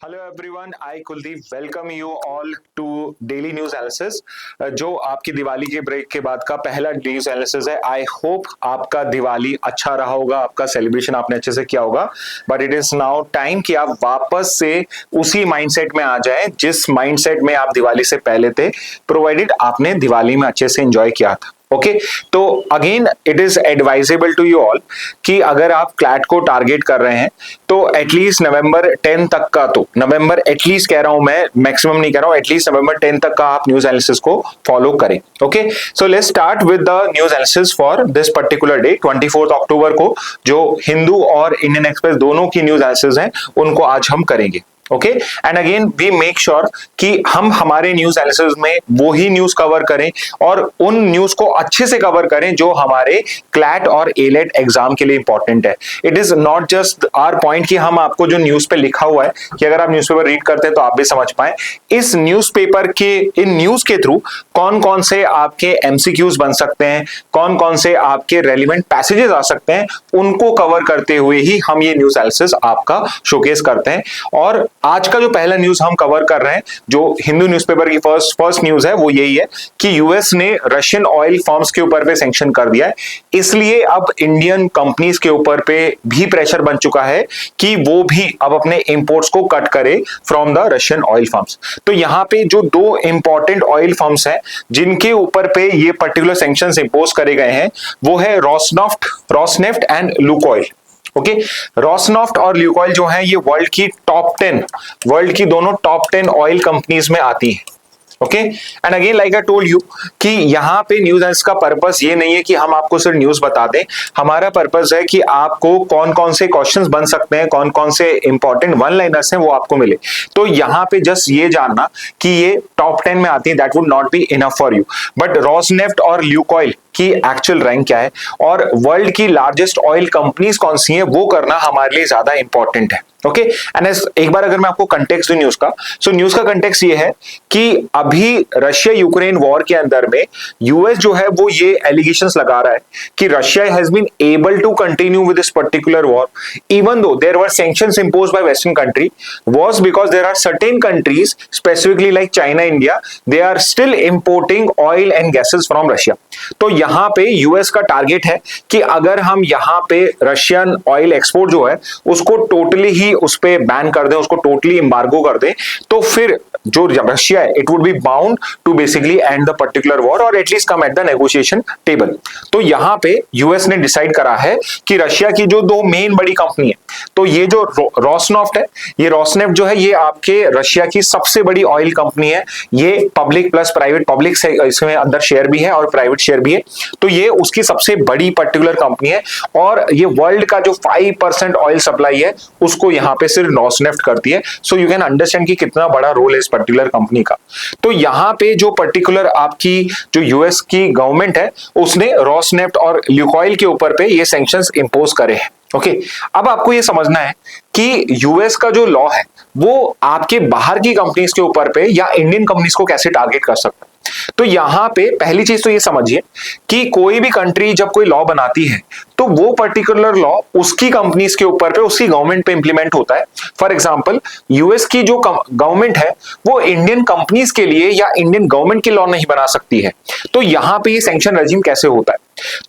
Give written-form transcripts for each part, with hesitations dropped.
Hello everyone, I Kuldeep welcome you all to daily news analysis. जो आपकी दिवाली के break के बाद का पहला न्यूज एनालिसिस है। आई होप आपका दिवाली अच्छा रहा होगा, आपका सेलिब्रेशन आपने अच्छे से किया होगा। But it is now time कि आप वापस से उसी माइंडसेट में आ जाएं जिस माइंडसेट में आप दिवाली से पहले थे, प्रोवाइडेड आपने दिवाली में अच्छे से एंजॉय किया था। ओके तो again it is advisable to you all कि अगर आप क्लैट को टारगेट कर रहे हैं तो एटलीस्ट नवंबर 10 तक का, तो नवंबर एटलीस्ट कह रहा हूं मैं, मैक्सिमम नहीं कह रहा हूं, एटलीस्ट नवंबर 10 तक का आप न्यूज एनालिसिस को फॉलो करें। Okay so let's start with the news analysis for this particular day 24 अक्टूबर को। जो हिंदू और इंडियन एक्सप्रेस दोनों की न्यूज एनालिसिस हैं उनको आज हम करेंगे। Okay and again we make sure कि हम हमारे न्यूज एनालिसिस में वो ही न्यूज कवर करें और उन न्यूज को अच्छे से कवर करें जो हमारे क्लैट और एलेट एग्जाम के लिए इंपॉर्टेंट है। It is not just our point कि हम आपको जो न्यूज पे लिखा हुआ है कि अगर आप न्यूज़पेपर रीड करते हैं तो आप भी समझ पाए इस न्यूज़पेपर के, इन न्यूज के थ्रू कौन कौन से आपके एमसीक्यूज बन सकते हैं, कौन कौन से आपके रेलिवेंट पैसेजेस आ सकते हैं, उनको कवर करते हुए ही हम ये न्यूज एनालिसिस आपका शोकेस करते हैं। और आज का जो पहला न्यूज हम कवर कर रहे हैं, जो हिंदू न्यूज़पेपर की फर्स्ट न्यूज है, वो यही है कि यूएस ने रशियन ऑयल फर्म्स के ऊपर पे सैंक्शन कर दिया है। इसलिए अब इंडियन कंपनीज के ऊपर पे भी प्रेशर बन चुका है कि वो भी अब अपने इंपोर्ट्स को कट करे from the Russian oil firms. तो यहां पे जो दो इंपॉर्टेंट ऑयल फर्म्स हैं जिनके ऊपर पे ये पर्टिकुलर सैंक्शंस इंपोज करे गए हैं, वो है Rosneft and Lukoil. Okay Rosneft और ल्यूकोइल जो है ये वर्ल्ड की दोनों टॉप 10 ऑयल कंपनीज में आती हैं। Okay and again like I told you कि यहाँ पे न्यूज एनालिसिस का पर्पस ये नहीं है कि हम आपको सिर्फ न्यूज बता दें। हमारा पर्पस है कि आपको कौन कौन से क्वेश्चंस बन सकते हैं, कौन कौन से इंपॉर्टेंट वन लाइनर्स हैं वो आपको मिले। तो यहाँ पे जस्ट ये जानना कि ये टॉप 10 में आती है, that would not be enough for you. But Rosneft और ल्यूकोइल की एक्चुअल रैंक क्या है और वर्ल्ड की लार्जेस्ट ऑयल कंपनीज कौन सी हैं वो करना हमारे लिए ज्यादा इंपॉर्टेंट है। ओके एंड एक बार अगर मैं आपको कंटेक्स्ट दूं न्यूज का, सो न्यूज का कंटेक्स्ट ये है कि अभी रशिया यूक्रेन वॉर के अंदर में यूएस जो है वो ये एलिगेशंस लगा रहा है कि Russia has been able to continue with this particular war even though there were sanctions imposed by western country was because there are certain countries specifically like China, India, they are still importing oil and gases from Russia. तो यहां पे US का target है कि अगर हम यहां पे रशियन ऑयल एक्सपोर्ट जो है उसको टोटली ही उस पे बैन कर दें, उसको टोटली एम्बार्गो कर दें, तो फिर जो रशिया है it would be bound to basically and the particular war और at least come at the negotiation table. तो यहां पे यूएस ने डिसाइड करा है कि रशिया की जो दो मेन बड़ी कंपनी है, तो ये जो रॉसनेफ्ट है, ये रॉसनेफ्ट जो है ये आपके रशिया की सबसे बड़ी ऑयल कंपनी है। ये पब्लिक प्लस प्राइवेट, पब्लिक से इसमें अंदर शेयर भी है और प्राइवेट शेयर भी है, तो ये उसकी सबसे बड़ी पर्टिकुलर कंपनी है और ये वर्ल्ड का जो 5% ऑयल सप्लाई है उसको यहां पे सिर्फ रॉसनेफ्ट करती है। सो यू कैन अंडरस्टैंड कि कितना बड़ा रोल है इस पर्टिकुलर कंपनी का। तो यहां पे जो पर्टिकुलर आपकी जो यूएस की गवर्नमेंट है उसने रॉसनेफ्ट और ल्यूकोइल के ऊपर पे ये सैंक्शंस इंपोज करे हैं। ओके अब आपको ये समझना है कि यूएस का जो लॉ है वो आपके बाहर की कंपनीज के ऊपर पे या इंडियन कंपनीज को कैसे टारगेट कर सकता है। तो यहां पे पहली चीज तो ये समझिए कि कोई भी कंट्री जब कोई लॉ बनाती है तो वो पर्टिकुलर लॉ उसकी कंपनीज के ऊपर पे, उसकी गवर्नमेंट पे इंप्लीमेंट होता है। फॉर एग्जांपल यूएस की जो गवर्नमेंट है वो इंडियन कंपनीज के लिए या इंडियन गवर्नमेंट के लॉ नहीं बना सकती है। तो यहां पे ये सैंक्शन रेजिम कैसे होता है,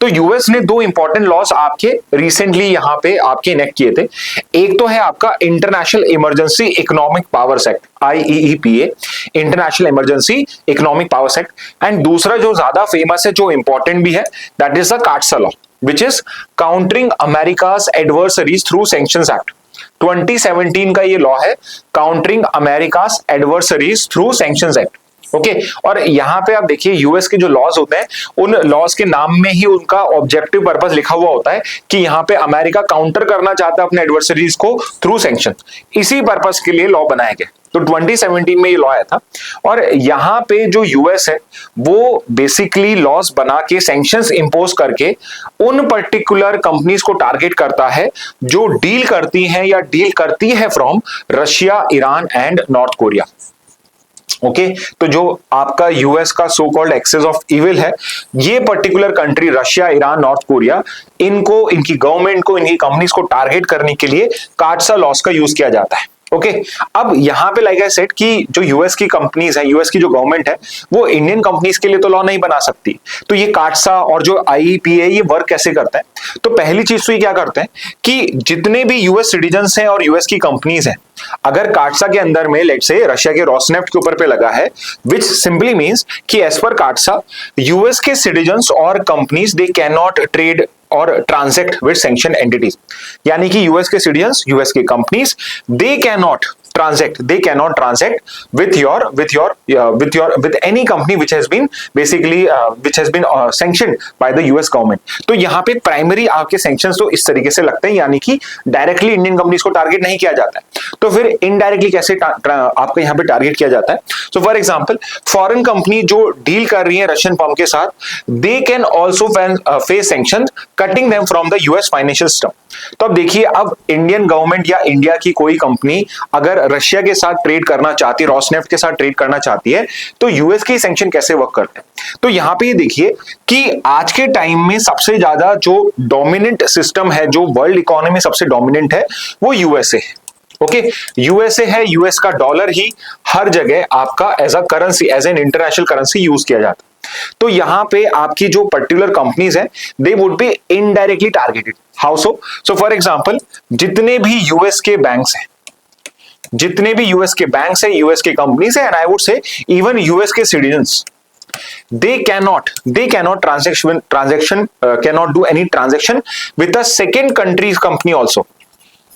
तो यूएस ने दो इंपॉर्टेंट लॉस आपके रिसेंटली यहां पे आपके इनेक्ट किए थे। एक तो है आपका international emergency economic powers act, IEEPA, international emergency economic powers act, and दूसरा जो ज्यादा फेमस है, जो इंपॉर्टेंट भी है, that is the CAATSA law which is countering America's adversaries through sanctions act। 2017 का ये लॉ है, countering America's adversaries through sanctions act. Okay और यहां पे आप देखिए यूएस के जो लॉज होते हैं उन लॉज के नाम में ही उनका ऑब्जेक्टिव पर्पस लिखा हुआ होता है कि यहां पे अमेरिका काउंटर करना चाहता है अपने एडवर्सरीज को थ्रू सैंक्शन। इसी पर्पस के लिए लॉ बनाया गया। तो 2017 में ये लॉ आया था और यहां पे जो यूएस है वो बेसिकली लॉस बना के सैंक्शंस इंपोज करके उन पर्टिकुलर कंपनीज को टारगेट करता है जो डील करती हैं या डील करती है from Russia, Iran and North Korea. Okay तो जो आपका यूएस का so called axis of evil है, ये particular country Russia, Iran, North Korea, इनको, इनकी गवर्नमेंट को, इनकी कंपनीज को टारगेट करने के लिए कार्डसा लॉस का यूज किया जाता है। ओके अब यहां पे लाइक आई सेड कि जो यूएस की कंपनीज है, यूएस की जो गवर्नमेंट है, वो इंडियन कंपनीज के लिए तो लॉ नहीं बना सकती। तो ये काटसा और जो आईईपीए ये वर्क कैसे करता है? तो पहली चीज तो ये क्या करते हैं कि जितने भी यूएस सिटीजन्स हैं और यूएस की कंपनीज हैं, अगर काटसा के अंदर में लेट्स से रशिया के रोसनेफ्ट के ऊपर पे लगा है, विच सिंपली मींस कि एज पर काटसा यूएस के सिटीजन्स और companies they can not trade और ट्रांजैक्ट विद सैंक्शन एंटिटीज, यानी कि यूएस के सिटीजन्स, यूएस के companies they can not transact with any company which has been sanctioned by the US government। तो यहाँ पे प्राइमरी आपके सैंक्शंस तो इस तरीके से लगते हैं, यानी कि डायरेक्टली इंडियन कंपनीज को टारगेट नहीं किया जाता है। तो फिर इनडायरेक्टली कैसे आपको यहाँ पे टारगेट किया जाता है? सो फॉर एग्जांपल, फॉरेन कंपनी जो डील कर रही है रशियन फर्म के साथ, they can also face sanction cutting them from the US financial system. तो अब देखिए, अब इंडियन गवर्नमेंट या इंडिया की कोई कंपनी अगर रशिया के साथ ट्रेड करना चाहती है, रोसनेफ्ट के साथ ट्रेड करना चाहती है, तो यूएस के सैंक्शन कैसे वर्क करते हैं? तो यहां पे ये देखिए कि आज के टाइम में सबसे ज्यादा जो डोमिनेंट सिस्टम है, जो वर्ल्ड इकोनॉमी सबसे डोमिनेंट है, वो यूएसए है। ओके, यूएसए है, यूएस का डॉलर ही हर जगह आपका as a currency, as an international currency use किया जाता है। तो यहां पे आपकी जो पर्टिकुलर कंपनीज हैं, they would B indirectly targeted. How so? So for example, जितने भी यूएस के बैंक्स हैं, यूएस के कंपनीज हैं, एंड आई वुड से इवन यूएस के citizens, they cannot do any transaction with a second country's company also।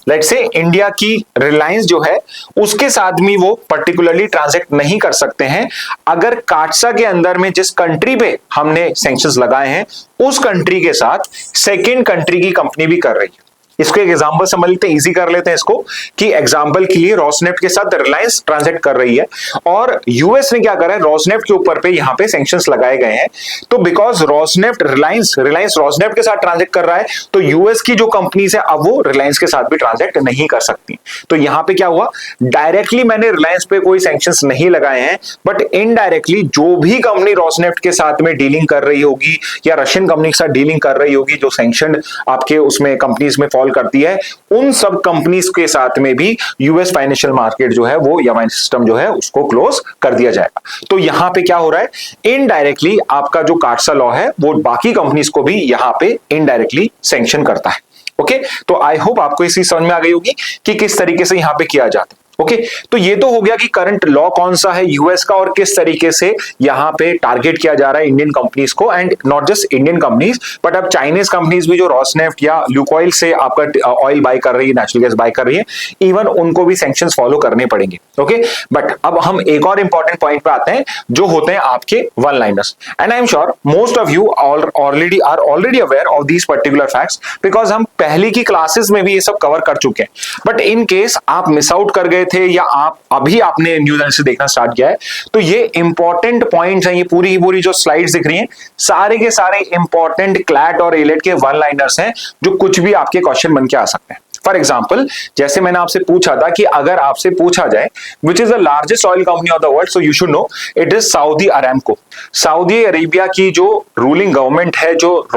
Let's say India की रिलायंस जो है, उसके साथ भी वो पर्टिकुलरली ट्रांजैक्ट नहीं कर सकते हैं अगर काटसा के अंदर में जिस कंट्री पे हमने सैंक्शंस लगाए हैं, उस कंट्री के साथ सेकेंड कंट्री की कंपनी भी कर रही है। इसको एक एग्जांपल समझ लेते हैं, इजी कर लेते हैं इसको, कि एग्जांपल के लिए रोसनेफ्ट के साथ रिलायंस ट्रांजैक्ट कर रही है और यूएस ने क्या करा है, रोसनेफ्ट के ऊपर पे यहां पे सैंक्शंस लगाए गए हैं। तो बिकॉज रिलायंस रोसनेफ्ट के साथ ट्रांजैक्ट कर रहा है, तो यूएस की जो कंपनीज है अब वो रिलायंस के साथ भी ट्रांजैक्ट नहीं कर सकती। तो यहां पे क्या हुआ, डायरेक्टली मैंने रिलायंस पे कोई सैंक्शंस नहीं लगाए हैं, बट इनडायरेक्टली जो भी कंपनी रोसनेफ्ट के साथ में डीलिंग कर रही होगी या रशियन कंपनी के साथ डीलिंग कर रही होगी, जो सैंक्शन आपके उसमें कंपनीज में फॉल करती है, उन सब कंपनीज के साथ में भी यूएस फाइनेंशियल मार्केट जो है वो या सिस्टम जो है उसको क्लोज कर दिया जाएगा। तो यहां पे क्या हो रहा है, इनडायरेक्टली आपका जो काटसा लॉ है वो बाकी कंपनीज को भी यहां पे इनडायरेक्टली सैंक्शन करता है। ओके, तो आई होप आपको इसी समझ में आ गई होगी कि किस तरीके से यहां पे किया जाता है। ओके, तो ये तो हो गया कि करंट लॉ कौन सा है यूएस का और किस तरीके से यहां पे टारगेट किया जा रहा है इंडियन कंपनीज को, and not just Indian companies but अब चाइनीज कंपनीज भी जो रोसनेफ्ट या ल्यूकॉइल से आपका ऑयल बाय कर रही है, नेचुरल गैस बाय कर रही है, इवन उनको भी सैंक्शंस फॉलो करने पड़ेंगे। ओके, बट अब हम एक और इंपॉर्टेंट पॉइंट पे आते हैं, जो होते हैं आपके one liners, and I am sure most of you already aware of these particular facts, because हम पहले की क्लासेस में भी ये सब कवर कर चुके हैं। बट इन केस आप मिस आउट कर गए थे या आपने न्यूज एनालिसिस देखना स्टार्ट किया है, तो ये इंपॉर्टेंट पॉइंट्स हैं, ये पूरी जो स्लाइड्स दिख रही हैं, सारे के सारे इंपॉर्टेंट क्लैट और एलेट के वन लाइनर्स हैं, जो कुछ भी आपके क्वेश्चन बन के आ सकते हैं। फॉर एग्जाम्पल, जैसे मैंने आपसे पूछा था कि अगर आपसे पूछा जाए विच is the largest oil company of the world, so you should know it is Saudi Aramco. Saudi Arabia की जो रूलिंग गवर्नमेंट है, जो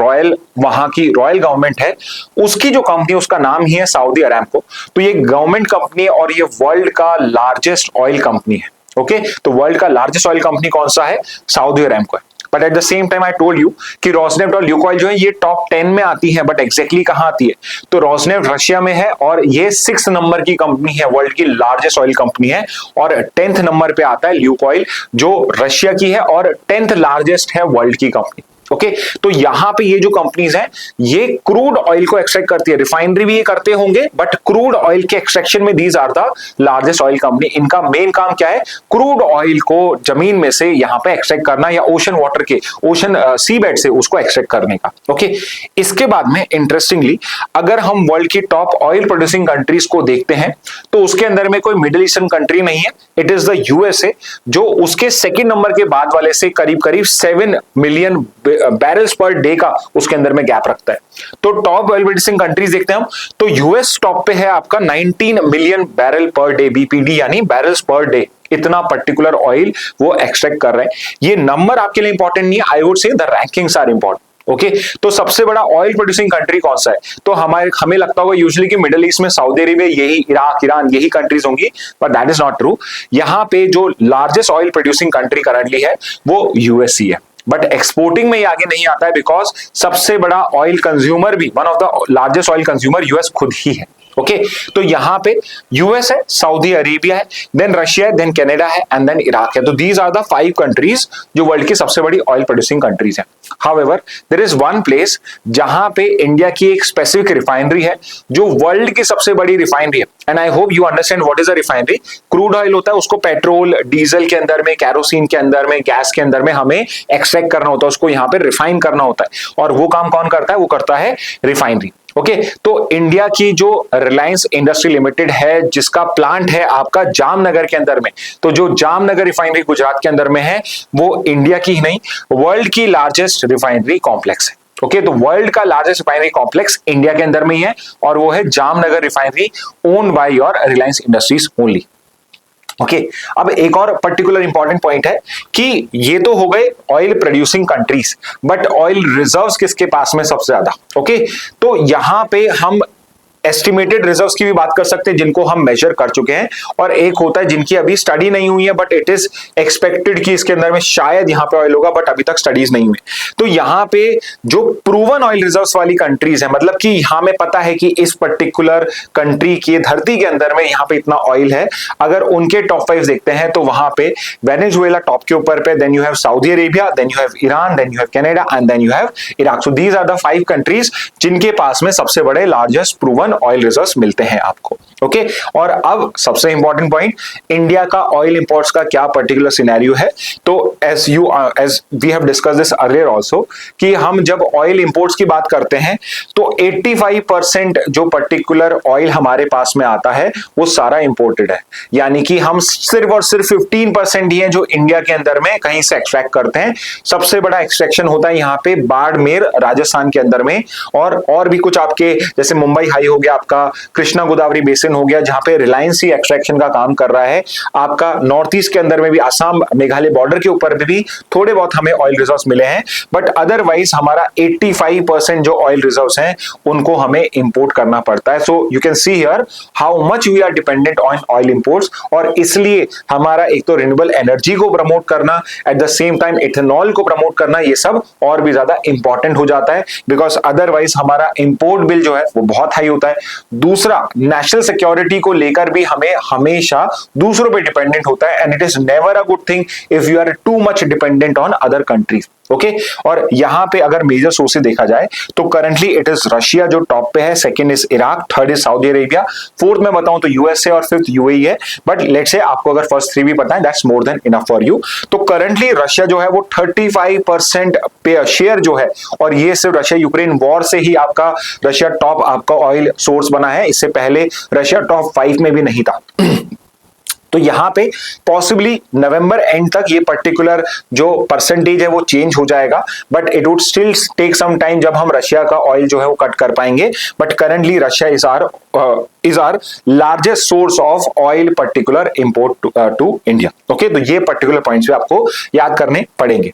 वहां की रॉयल गवर्नमेंट है, उसकी जो कंपनी, उसका नाम ही है सऊदी अरामको। तो ये गवर्नमेंट कंपनी है और ये वर्ल्ड का लार्जेस्ट ऑयल कंपनी है। ओके, तो वर्ल्ड का लार्जेस्ट ऑयल कंपनी कौन सा है? सऊदी अरामको है। But at the same time I told you कि रोसनेफ्ट और ल्यूकॉइल जो है ये टॉप 10 में आती है, बट एग्जैक्टली कहां आती है? तो रोसनेफ्ट रशिया में है और ये 6 नंबर की कंपनी है, वर्ल्ड की लार्जेस्ट ऑयल कंपनी है, और 10th नंबर पे आता है ल्यूकॉइल, जो रशिया की है और 10th लार्जेस्ट है वर्ल्ड की कंपनी। ओके, तो यहां पे ये जो कंपनीज हैं, ये क्रूड ऑयल को एक्सट्रैक्ट करती है, रिफाइनरी भी ये करते होंगे, बट क्रूड ऑयल के एक्सट्रैक्शन में these are the largest oil company. इनका मेन काम क्या है? क्रूड ऑयल को जमीन में से यहां पे एक्सट्रैक्ट करना, या ओशन सी बेड से उसको एक्सट्रैक्ट करने का। ओके, इसके बाद में इंटरेस्टिंगली, अगर हम वर्ल्ड की टॉप ऑयल प्रोड्यूसिंग कंट्रीज को देखते हैं, तो उसके अंदर में कोई मिडिल ईस्टर्न कंट्री नहीं है, इट इज द यूएसए, जो उसके सेकेंड नंबर के बाद वाले से करीब 7 मिलियन बैरल्स पर डे का उसके अंदर में गैप रखता है। तो टॉप ऑयल प्रोड्यूसिंग कंट्रीज देखते हैं हम, तो यूएस टॉप पे है आपका 19 million barrel per day, BPD यानी बैरल्स पर डे, इतना पर्टिकुलर ऑयल वो एक्सट्रैक्ट कर रहे हैं। ये नंबर आपके लिए इंपॉर्टेंट नहीं है, I would say the rankings are important. Okay तो सबसे बड़ा ऑयल प्रोड्यूसिंग कंट्री कौन सा है? तो हमें लगता होगा यूजुअली कि मिडिल ईस्ट में सऊदी अरेबिया, यही इराक, ईरान, यही कंट्रीज होंगी, but that is not true. यहां पे जो largest oil producing country currently है वो यूएसई है, बट एक्सपोर्टिंग में ये आगे नहीं आता है बिकॉज सबसे बड़ा ऑयल कंज्यूमर भी, one of the largest oil consumer US खुद ही है। ओके तो यहां पे यूएस है, सऊदी अरेबिया है, देन रशिया है, देन कनाडा है एंड देन इराक है। तो दीज आर द 5 कंट्रीज जो वर्ल्ड की सबसे बड़ी ऑयल प्रोड्यूसिंग कंट्रीज है। However there is one place जहां पे इंडिया की एक स्पेसिफिक रिफाइनरी है जो वर्ल्ड की सबसे बड़ी रिफाइनरी है, and I hope you understand what is a refinery. Crude oil होता है, उसको पेट्रोल, डीजल के अंदर में, कैरोसिन के अंदर में, गैस के अंदर में हमें एक्सट्रैक्ट करना होता है, उसको यहाँ पे रिफाइन करना होता है, और वो काम कौन करता है? वो करता है रिफाइनरी। ओके तो इंडिया की जो रिलायंस इंडस्ट्री लिमिटेड है, जिसका प्लांट है आपका जामनगर के अंदर में, तो जो जामनगर रिफाइनरी गुजरात के अंदर में है, वो इंडिया की ही नहीं वर्ल्ड की लार्जेस्ट रिफाइनरी कॉम्प्लेक्स है। ओके तो वर्ल्ड का लार्जेस्ट रिफाइनरी कॉम्प्लेक्स इंडिया के अंदर में ही है, और वो है Jamnagar refinery, own by your Reliance industries only. Okay अब एक और पर्टिकुलर इंपॉर्टेंट पॉइंट है कि ये तो हो गए oil producing countries, but oil reserves किसके पास में सबसे ज्यादा? ओके तो यहां पे हम एस्टिमेटेड रिजर्व्स की भी बात कर सकते हैं जिनको हम मेजर कर चुके हैं, और एक होता है जिनकी अभी स्टडी नहीं हुई है बट इट इज एक्सपेक्टेड कि इसके अंदर में शायद यहां पे ऑयल होगा, बट अभी तक स्टडीज नहीं हुई। तो यहां पे जो प्रूवन ऑयल रिजर्व्स वाली कंट्रीज है, मतलब कि यहां में पता है कि इस पर्टिकुलर कंट्री की धरती के अंदर में यहां पे इतना ऑयल है, अगर उनके टॉप 5 देखते हैं तो वहां पे वेनेजुएला टॉप के ऊपर पे, then you have Saudi Arabia, then you have Iran, then you have Canada and then you have Iraq. So these are the 5 countries जिनके पास में सबसे बड़े लार्जेस्ट प्रूवन ऑयल रिजर्व्स मिलते हैं आपको। ओके और अब सबसे इंपॉर्टेंट पॉइंट, इंडिया का ऑयल इंपोर्ट्स का क्या पर्टिकुलर सिनेरियो है? तो as we have discuss this earlier also कि हम जब ऑयल इंपोर्ट्स की बात करते हैं तो 85% जो पर्टिकुलर ऑयल हमारे पास में आता है वो सारा इंपोर्टेड है, यानी कि हम सिर्फ और सिर्फ 15% ही है जो इंडिया के अंदर में कहीं से एक्सट्रैक्ट करते हैं। सबसे बड़ा एक्सट्रैक्शन होता है यहाँ पे बाड़मेर राजस्थान के अंदर में, और भी कुछ आपके जैसे मुंबई हाई हो गया, आपका कृष्णा गोदावरी बेसिन हो गया जहां पे रिलायंस ही एक्सट्रैक्शन का काम कर रहा है। आपका नॉर्थ ईस्ट के अंदर में भी आसाम मेघालय बॉर्डर के ऊपर भी थोड़े बहुत हमें ऑयल रिजर्व्स मिले हैं, बट अदरवाइज हमारा 85% जो ऑयल रिजर्व्स हैं उनको हमें इंपोर्ट करना पड़ता है। So you can see here how much we are dependent on oil imports, और इसलिए हमारा एक तो रिन्यूएबल एनर्जी को प्रमोट करना, at the same time ethanol को प्रमोट करना, ये सब और भी ज्यादा इंपॉर्टेंट हो जाता है, बिकॉज अदरवाइज हमारा इंपोर्ट बिल जो है वो बहुत हाई होता है। दूसरा, नेशनल सिक्योरिटी को लेकर भी हमें हमेशा दूसरों पे डिपेंडेंट होता है, and it is never a good thing if you are too much dependent on other countries. Okay और यहां पे अगर मेजर सोर्सेज देखा जाए तो करंटली इट इज रशिया जो टॉप पे है, second is Iraq, third is Saudi Arabia, fourth में बताऊं तो यूएसए और फिफ्थ यूएई है, बट लेट्स से आपको अगर फर्स्ट 3 भी पता है that's more than enough for you. तो करंटली रशिया जो है वो 35% पे शेयर जो है, और ये सिर्फ रशिया यूक्रेन वॉर से ही आपका रशिया टॉप आपका ऑयल सोर्स बना है, इससे पहले रशिया टॉप 5 में भी नहीं था। तो यहां पे पॉसिबली नवंबर एंड तक ये पर्टिकुलर जो परसेंटेज है वो चेंज हो जाएगा, but it would still take some time जब हम रशिया का ऑयल जो है वो कट कर पाएंगे। But currently Russia is our largest source of oil particular import to India. Okay तो ये पर्टिकुलर पॉइंट्स भी आपको याद करने पड़ेंगे।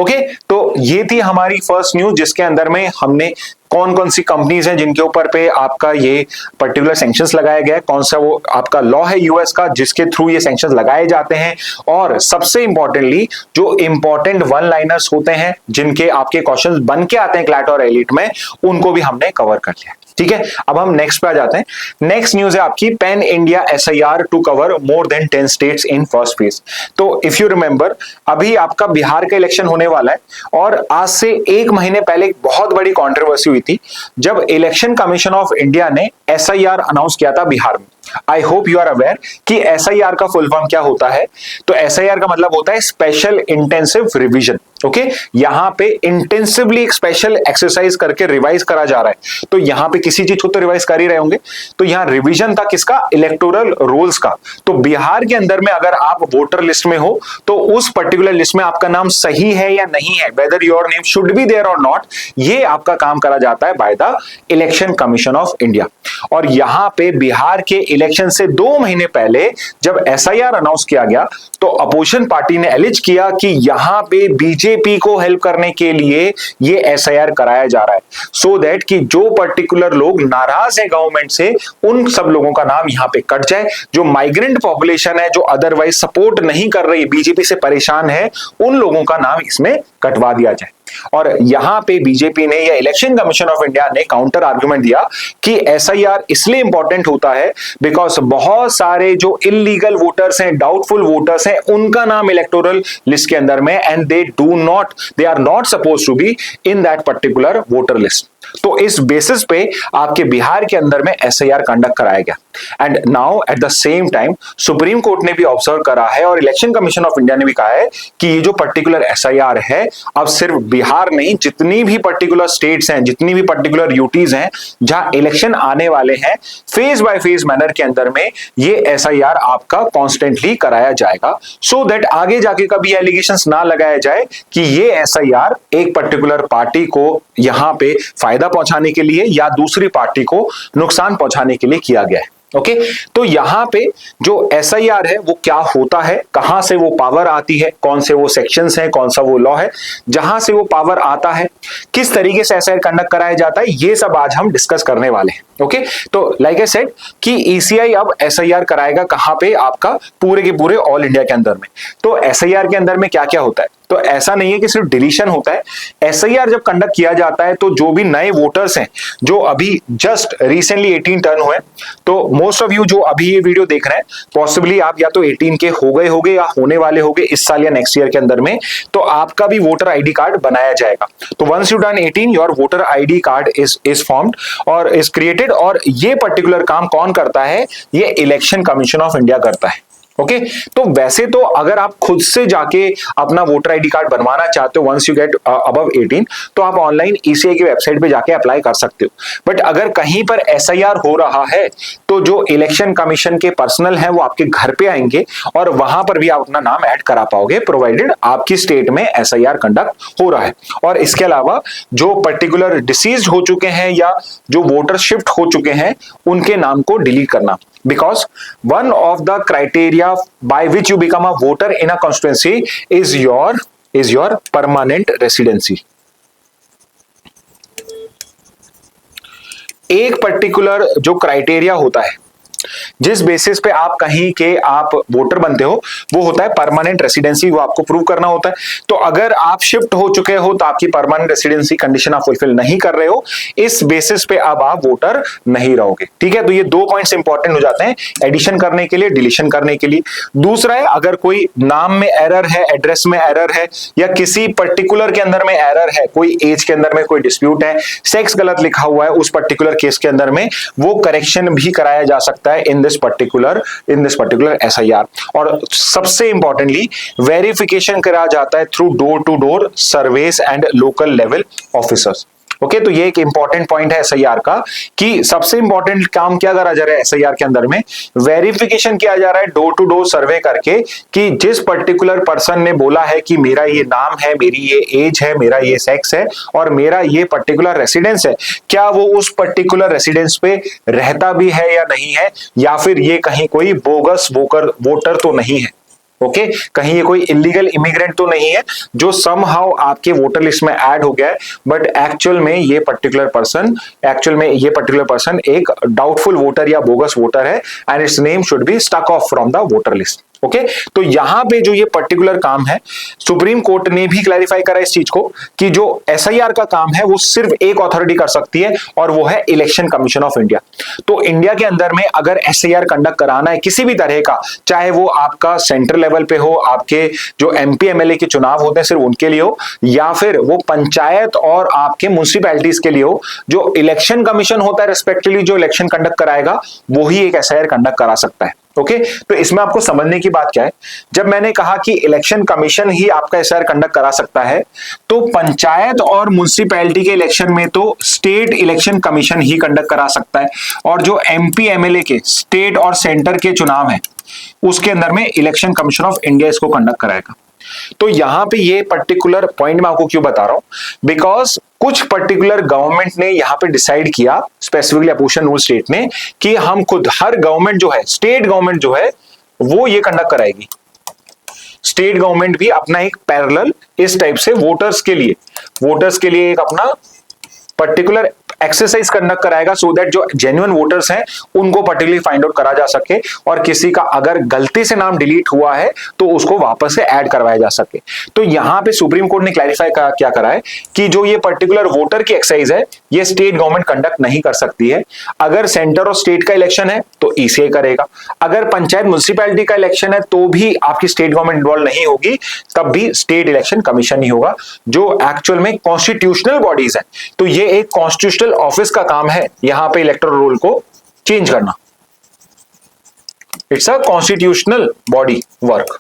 ओके तो ये थी हमारी फर्स्ट न्यूज जिसके अंदर में हमने कौन कौन सी कंपनीज हैं जिनके ऊपर पे आपका ये पर्टिकुलर सैंक्शंस लगाया गया है, कौन सा वो आपका लॉ है यूएस का जिसके थ्रू ये सैंक्शंस लगाए जाते हैं, और सबसे इंपॉर्टेंटली जो इंपॉर्टेंट वन लाइनर्स होते हैं जिनके आपके क्वेश्चंस बन के आते हैं क्लैट और एलिट में, उनको भी हमने कवर कर लिया। ठीक है अब हम नेक्स्ट पे आ जाते हैं। नेक्स्ट न्यूज है आपकी pan India SIR to cover more than 10 states in first phase. तो इफ यू रिमेंबर अभी आपका बिहार का इलेक्शन होने वाला है, और आज से 1 महीने पहले एक बहुत बड़ी कंट्रोवर्सी हुई थी जब इलेक्शन कमीशन ऑफ इंडिया ने एसआईआर अनाउंस किया था बिहार में। I hope you are aware कि एसआईआर का फुल फॉर्म क्या होता है। तो एसआईआर का मतलब होता है स्पेशल इंटेंसिव रिवीजन। ओके यहां पे इंटेंसिवली एक स्पेशल एक्सरसाइज करके रिवाइज करा जा रहा है। तो यहां पे किसी चीज को तो रिवाइज कर ही रहे होंगे, तो यहां रिवीजन था किसका? इलेक्टोरल रोल्स का। तो बिहार के अंदर में अगर आप वोटर लिस्ट में हो तो उस पर्टिकुलर लिस्ट में आपका नाम सही है या नहीं है, whether your name should be there or not, ये आपका काम करा जाता है by the election commission of India. और यहां पे बिहार के इलेक्शन से 2 महीने पहले जब एसआईआर अनाउंस किया गया तो अपोजिशन पार्टी ने एलिज किया कि यहां पे बीजेपी को हेल्प करने के लिए ये एसआईआर कराया जा रहा है, सो दैट कि जो पर्टिकुलर लोग नाराज है गवर्नमेंट से उन सब लोगों का नाम यहां पे कट जाए। जो माइग्रेंट पॉपुलेशन है, जो अदरवाइज सपोर्ट नहीं कर रही, बीजेपी से परेशान है, उन लोगों का नाम इसमें कटवा दिया जाए। और यहां पे बीजेपी ने या इलेक्शन कमीशन ऑफ इंडिया ने काउंटर आर्गुमेंट दिया कि एसआईआर इसलिए इंपॉर्टेंट होता है बिकॉज बहुत सारे जो इलीगल वोटर्स हैं, डाउटफुल वोटर्स हैं, उनका नाम इलेक्टोरल लिस्ट के अंदर में and they are not suppose to be in that particular voter list. तो इस बेसिस पे आपके बिहार के अंदर में एसआईआर कंडक्ट कराया गया। And now at the same time supreme court ने भी ऑब्जर्व करा है और इलेक्शन कमीशन ऑफ इंडिया ने भी कहा है कि ये जो पर्टिकुलर एसआईआर है अब सिर्फ बिहार नहीं, जितनी भी पर्टिकुलर स्टेट्स हैं, जितनी भी पर्टिकुलर यूटीज हैं जहां इलेक्शन आने वाले हैं, फेज बाय फेज मैनर के अंदर में ये एसआईआर आपका कॉन्स्टेंटली कराया जाएगा, सो दैट आगे जाके कभी एलिगेशंस ना लगाया जाए कि ये एसआईआर एक पर्टिकुलर पार्टी को यहां पे फायदा पहुंचाने के लिए या दूसरी पार्टी को नुकसान पहुंचाने के लिए किया गया है। ओके, तो यहां पे जो एसआईआर है वो क्या होता है, कहां से वो पावर आती है, कौन से वो सेक्शंस हैं, कौन सा वो लॉ है जहां से वो पावर आता है, किस तरीके से एसआईआर कंडक्ट कराया जाता है, ये सब आज हम डिस्कस करने वाले हैं। ओके, तो लाइक आई सेड कि ईसीआई अब एसआईआर कराएगा कहां पे, आपका पूरे के पूरे ऑल इंडिया के अंदर में। तो एसआईआर के अंदर में क्या क्या होता है, तो ऐसा नहीं है कि सिर्फ डिलीशन होता है। एसआईआर जब कंडक्ट किया जाता है तो जो भी नए वोटर्स हैं जो अभी जस्ट रिसेंटली 18 टर्न हुए, तो मोस्ट ऑफ यू जो अभी ये वीडियो देख रहे हैं पॉसिबली आप या तो 18 के हो गए होगे या होने वाले होगे इस साल या नेक्स्ट ईयर के अंदर में, तो आपका भी वोटर आईडी कार्ड बनाया जाएगा। तो once you turn 18 your voter ID card is formed और इज क्रिएटेड। और ये पर्टिकुलर काम कौन करता है, ये इलेक्शन कमीशन ऑफ इंडिया करता है। ओके, तो वैसे तो अगर आप खुद से जाके अपना वोटर आईडी कार्ड बनवाना चाहते हो वंस यू गेट अबव 18, तो आप ऑनलाइन ईसीआई की वेबसाइट पे जाके अप्लाई कर सकते हो। बट अगर कहीं पर एसआईआर हो रहा है तो जो इलेक्शन कमीशन के पर्सनल हैं वो आपके घर पे आएंगे और वहां पर भी आप अपना नाम ऐड करा पाओगे, प्रोवाइडेड आपकी स्टेट में एसआईआर कंडक्ट हो रहा है। और इसके अलावा जो पर्टिकुलर डिसीज हो चुके हैं या जो वोटर शिफ्ट हो चुके हैं उनके नाम को डिलीट करना, because one of the criteria by which you become a voter in a constituency is your permanent residency। एक पर्टिकुलर जो क्राइटेरिया होता है जिस बेसिस पे आप कहीं के आप वोटर बनते हो वो होता है परमानेंट रेसिडेंसी, वो आपको प्रूव करना होता है। तो अगर आप शिफ्ट हो चुके हो तो आपकी परमानेंट रेसिडेंसी कंडीशन आप फुलफिल नहीं कर रहे हो, इस बेसिस पे अब आप वोटर नहीं रहोगे। ठीक है, तो ये 2 पॉइंट्स इंपॉर्टेंट हो जाते हैं एडिशन करने के लिए, डिलीशन करने के लिए। दूसरा है अगर कोई नाम में एरर है, एड्रेस में एरर है या किसी पर्टिकुलर के अंदर में एरर है, कोई एज के अंदर में कोई डिस्प्यूट है, सेक्स गलत लिखा हुआ है उस पर्टिकुलर केस के अंदर में, वो करेक्शन भी कराया जा सकता है इन दिस पर्टिकुलर एसआईआर। और सबसे इंपॉर्टेंटली वेरिफिकेशन करा जाता है through door to door surveys and local level officers. Okay, तो ये एक इंपॉर्टेंट पॉइंट है एसआईआर का कि सबसे इंपॉर्टेंट काम क्या करा जा रहा है एसआईआर के अंदर में, वेरिफिकेशन किया जा रहा है डोर टू डोर सर्वे करके कि जिस पर्टिकुलर पर्सन ने बोला है कि मेरा ये नाम है, मेरी ये एज है, मेरा ये सेक्स है और मेरा ये पर्टिकुलर रेसिडेंस है, क्या वो उस पर्टिकुलर रेसिडेंस पे रहता भी है या नहीं है, या फिर ये कहीं कोई बोगस वोटर तो नहीं है। ओके, कहीं ये कोई इलीगल इमिग्रेंट तो नहीं है जो समहाउ आपके वोटर लिस्ट में ऐड हो गया है, बट एक्चुअल में ये पर्टिकुलर पर्सन एक डाउटफुल वोटर या बोगस वोटर है and its name should be stuck off from the voter list. Okay, तो यहां पे जो ये पर्टिकुलर काम है सुप्रीम कोर्ट ने भी क्लैरिफाई करा इस चीज को कि जो एसआईआर का काम है वो सिर्फ एक अथॉरिटी कर सकती है और वो है इलेक्शन कमीशन ऑफ इंडिया। तो इंडिया के अंदर में अगर एसआईआर कंडक्ट कराना है किसी भी तरह का, चाहे वो आपका सेंट्रल लेवल पे हो, आपके जो एमपी एमएलए के चुनाव होते हैं सिर्फ उनके लिए हो, या फिर वो पंचायत और आपके म्युनिसिपैलिटीज के लिए हो, जो इलेक्शन कमीशन होता है रेस्पेक्टिवली जो इलेक्शन कंडक्ट कराएगा वो ही एक एसआईआर कंडक्ट करा सकता है। ओके, तो इसमें आपको समझने की बात क्या है, जब मैंने कहा कि इलेक्शन कमीशन ही आपका एसआईआर कंडक्ट करा सकता है, तो पंचायत और म्युनिसिपैलिटी के इलेक्शन में तो स्टेट इलेक्शन कमीशन ही कंडक्ट करा सकता है, और जो एमपी एमएलए के स्टेट और सेंटर के चुनाव है उसके अंदर में इलेक्शन कमीशन ऑफ इंडिया इसको कंडक्ट कराएगा। तो यहां पे ये पर्टिकुलर पॉइंट मैं आपको क्यों बता रहा हूं, बिकॉज कुछ पर्टिकुलर गवर्नमेंट ने यहां पे डिसाइड किया, स्पेसिफिकली अपोजिशन रूल स्टेट ने, कि हम खुद, हर गवर्नमेंट जो है, स्टेट गवर्नमेंट जो है वो ये कंडक्ट कराएगी। स्टेट गवर्नमेंट भी अपना एक पैरेलल इस टाइप से वोटर्स के लिए एक अपना पर्टिकुलर एक्सरसाइज कंडक्ट कराएगा, सो दैट जो जेन्युइन वोटर्स हैं उनको पर्टिकुलरली फाइंड आउट करा जा सके, और किसी का अगर गलती से नाम डिलीट हुआ है तो उसको वापस से ऐड करवाया जा सके। तो यहां पे सुप्रीम कोर्ट ने क्लैरिफाई क्या करा है कि जो ये पर्टिकुलर वोटर की एक्सरसाइज है ये स्टेट गवर्नमेंट कंडक्ट नहीं कर सकती है। अगर सेंटर और स्टेट का इलेक्शन है तो ईसीआई करेगा, अगर पंचायत म्युनिसिपैलिटी का इलेक्शन है तो भी आपकी स्टेट गवर्नमेंट इन्वॉल्व नहीं होगी, तब भी स्टेट इलेक्शन कमीशन ही होगा, जो एक्चुअल में कॉन्स्टिट्यूशनल बॉडीज है। तो ये एक कॉन्स्टिट्यूशनल ऑफिस का काम है यहां पे इलेक्टोरल रोल को चेंज करना। It's a constitutional body work.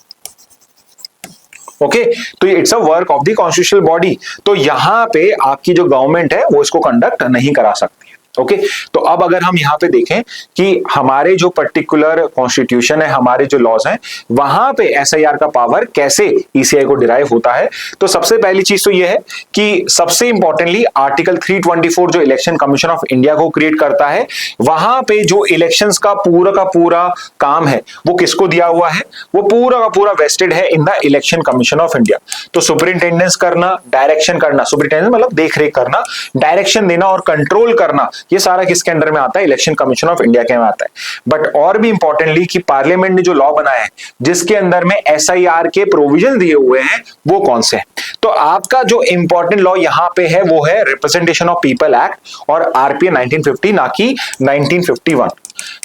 Okay, तो it's a work of the constitutional body. तो यहां पे आपकी जो गवर्नमेंट है वो इसको कंडक्ट नहीं करा सकती है। ओके, तो अब अगर हम यहां पे देखें कि हमारे जो पर्टिकुलर कॉन्स्टिट्यूशन है, हमारे जो लॉज हैं, वहां पे एसआईआर का पावर कैसे ईसीआई को डिराइव होता है, तो सबसे पहली चीज तो यह है कि सबसे इंपॉर्टेंटली आर्टिकल 324 जो इलेक्शन कमीशन ऑफ इंडिया को क्रिएट करता है, वहां पे जो इलेक्शंस का पूरा काम है वो किसको दिया हुआ है, वो पूरा का पूरा वेस्टेड है in the election commission of India. तो सुपरिंटेंडेंस करना, डायरेक्शन करना, सुपरिंटेंडेंस मतलब देखरेख करना, डायरेक्शन देना और कंट्रोल करना, ये सारा किसके अंडर में आता है, इलेक्शन कमीशन ऑफ इंडिया के में आता है। बट और भी इंपॉर्टेंटली कि पार्लियामेंट ने जो लॉ बनाया है जिसके अंदर में एसआईआर के प्रोविजन दिए हुए हैं वो कौन से हैं, तो आपका जो इंपॉर्टेंट लॉ यहां पे है वो है रिप्रेजेंटेशन ऑफ पीपल एक्ट और आरपीए 1950, ना कि 1951।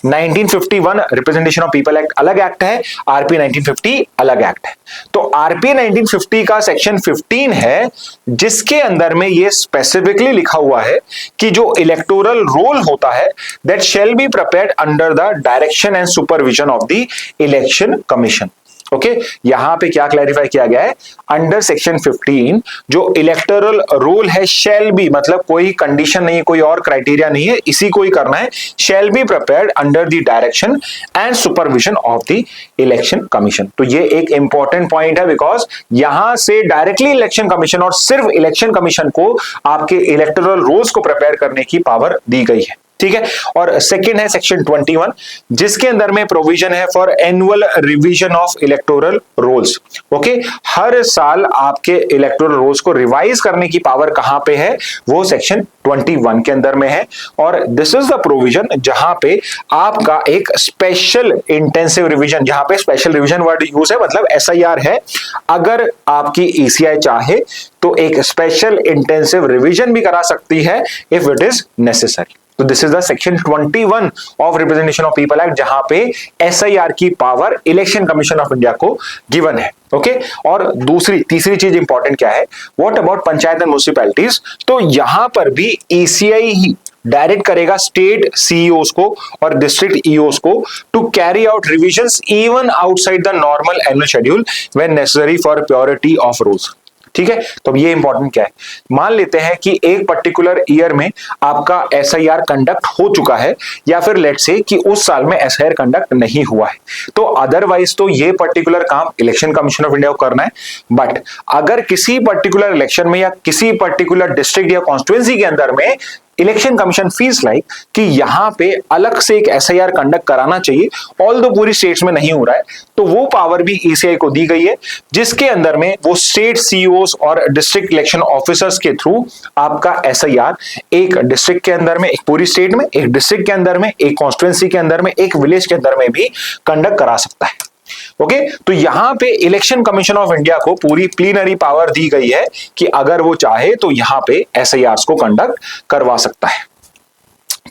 1951 रिप्रेजेंटेशन ऑफ पीपल एक्ट अलग एक्ट है, आरपी 1950 अलग एक्ट है। तो आरपी 1950 का सेक्शन 15 है जिसके अंदर में ये स्पेसिफिकली लिखा हुआ है कि जो इलेक्टोरल रोल होता है that shall be prepared under the direction and supervision of the election commission. Okay, यहां पे क्या क्लैरिफाई किया गया है, अंडर सेक्शन 15 जो इलेक्टोरल रोल है शैल बी, मतलब कोई कंडीशन नहीं है, कोई और क्राइटेरिया नहीं है, इसी को ही करना है, shall be prepared under the direction and supervision of the election commission. तो ये एक इंपॉर्टेंट पॉइंट है, बिकॉज यहां से डायरेक्टली इलेक्शन कमीशन और सिर्फ इलेक्शन कमीशन को आपके इलेक्टोरल रोल्स को प्रिपेयर करने की पावर दी गई है। ठीक है, और सेकंड है सेक्शन 21 जिसके अंदर में प्रोविजन है for annual revision of electoral rolls. Okay, हर साल आपके इलेक्टोरल रोल्स को रिवाइज करने की पावर कहां पे है, वो सेक्शन 21 के अंदर में है, और दिस इज द प्रोविजन जहां पे आपका एक स्पेशल इंटेंसिव रिवीजन, जहां पे स्पेशल रिवीजन वर्ड यूज है, मतलब एसआईआर है, अगर आपकी ईसीआई चाहे तो एक स्पेशल इंटेंसिव रिवीजन भी करा सकती है इफ इट इज नेसेसरी। तो this is the section 21 of representation of people act जहां पे एसआईआर की power election commission of India को गिवन है। ओके, और तीसरी चीज इंपॉर्टेंट क्या है, what about panchayat and municipalities, तो यहां पर भी ईसीआई ही डायरेक्ट करेगा स्टेट सीईओस को और डिस्ट्रिक्ट ईओस को to carry out revisions even outside the normal annual schedule when necessary for purity of rules. ठीक है, तो अब ये इंपॉर्टेंट क्या है, मान लेते हैं कि एक पर्टिकुलर ईयर में आपका एसआईआर कंडक्ट हो चुका है, या फिर लेट्स से कि उस साल में एसआईआर कंडक्ट नहीं हुआ है, तो अदरवाइज तो ये पर्टिकुलर काम इलेक्शन कमीशन ऑफ इंडिया को करना है। बट अगर किसी पर्टिकुलर इलेक्शन में या किसी पर्टिकुलर डिस्ट्रिक्ट या कॉन्स्टिट्यूएंसी के अंदर में इलेक्शन कमीशन फील्स लाइक कि यहां पे अलग से एक एसआईआर कंडक्ट कराना चाहिए, ऑल दो पूरी स्टेट्स में नहीं हो रहा है, तो वो पावर भी ईसीआई को दी गई है, जिसके अंदर में वो स्टेट सीईओस और डिस्ट्रिक्ट इलेक्शन ऑफिसर्स के थ्रू आपका एसआईआर एक डिस्ट्रिक्ट के अंदर में, एक पूरी स्टेट में, एक डिस्ट्रिक्ट के अंदर में, एक कॉन्स्टिट्यूएंसी के अंदर में, एक विलेज के अंदर में भी कंडक्ट करा सकता है। ओके, तो यहां पे इलेक्शन कमीशन ऑफ इंडिया को पूरी प्लीनरी पावर दी गई है कि अगर वो चाहे तो यहां पे एसआईआर को कंडक्ट करवा सकता है।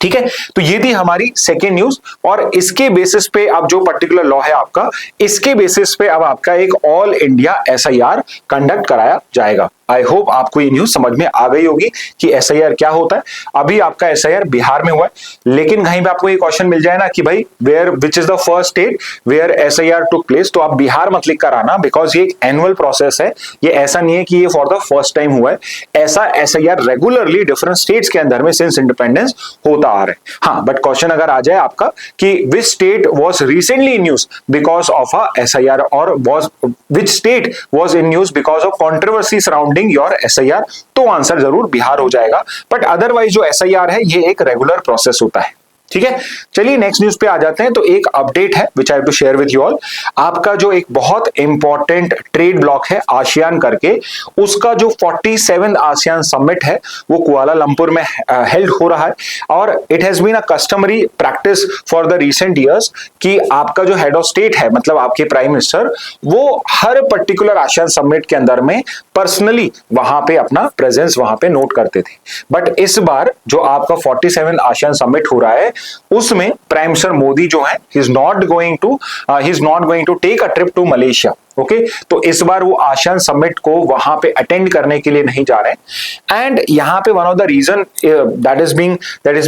ठीक है, तो ये थी हमारी सेकेंड न्यूज, और इसके बेसिस पे अब जो पर्टिकुलर लॉ है आपका, इसके बेसिस पे अब आपका एक ऑल इंडिया एसआईआर कंडक्ट कराया जाएगा। आई होप आपको ये न्यूज समझ में आ गई होगी कि एसआईआर क्या होता है। अभी आपका एसआईआर बिहार में हुआ है, लेकिन कहीं पे आपको ये क्वेश्चन मिल जाए ना कि भाई where which is the first state where SIR took place, तो आप बिहार मत लिख कर आना, बिकॉज ये एक एनुअल प्रोसेस है, ये ऐसा नहीं है कि ये फॉर द फर्स्ट टाइम हुआ है, ऐसा एसआईआर रेगुलरली डिफरेंट स्टेट्स के अंदर में सिंस इंडिपेंडेंस होता आ रहा है। हाँ, बट क्वेश्चन अगर आ जाए आपका कि which state was recently in news because of a SIR और was which state was in news because of controversy surrounding your SIR, तो आंसर जरूर बिहार हो जाएगा। बट अदरवाइज जो एसआईआर है ये एक रेगुलर प्रोसेस होता है। ठीक है, चलिए नेक्स्ट न्यूज पे आ जाते हैं। तो एक अपडेट है which I have to share with you all. आपका जो एक बहुत इंपॉर्टेंट ट्रेड ब्लॉक है आसियान करके, उसका जो 47 आसियान समिट है वो कुआलालंपुर में हेल्ड हो रहा है। और it has been a customary practice for the recent years कि आपका जो हेड ऑफ स्टेट है, मतलब आपके प्राइम मिनिस्टर, वो हर पर्टिकुलर आसियान समिट के अंदर में पर्सनली वहां पे अपना प्रेजेंस वहां पे नोट करते थे। बट इस बार जो आपका 47 आसियान समिट हो रहा है उसमें प्राइम मिनिस्टर मोदी जो है he is not going to take a trip to Malaysia. Okay, तो इस बार वो आसियान समिट को वहां पे अटेंड करने के लिए नहीं जा रहे हैं। एंड यहां पे one of the reason that is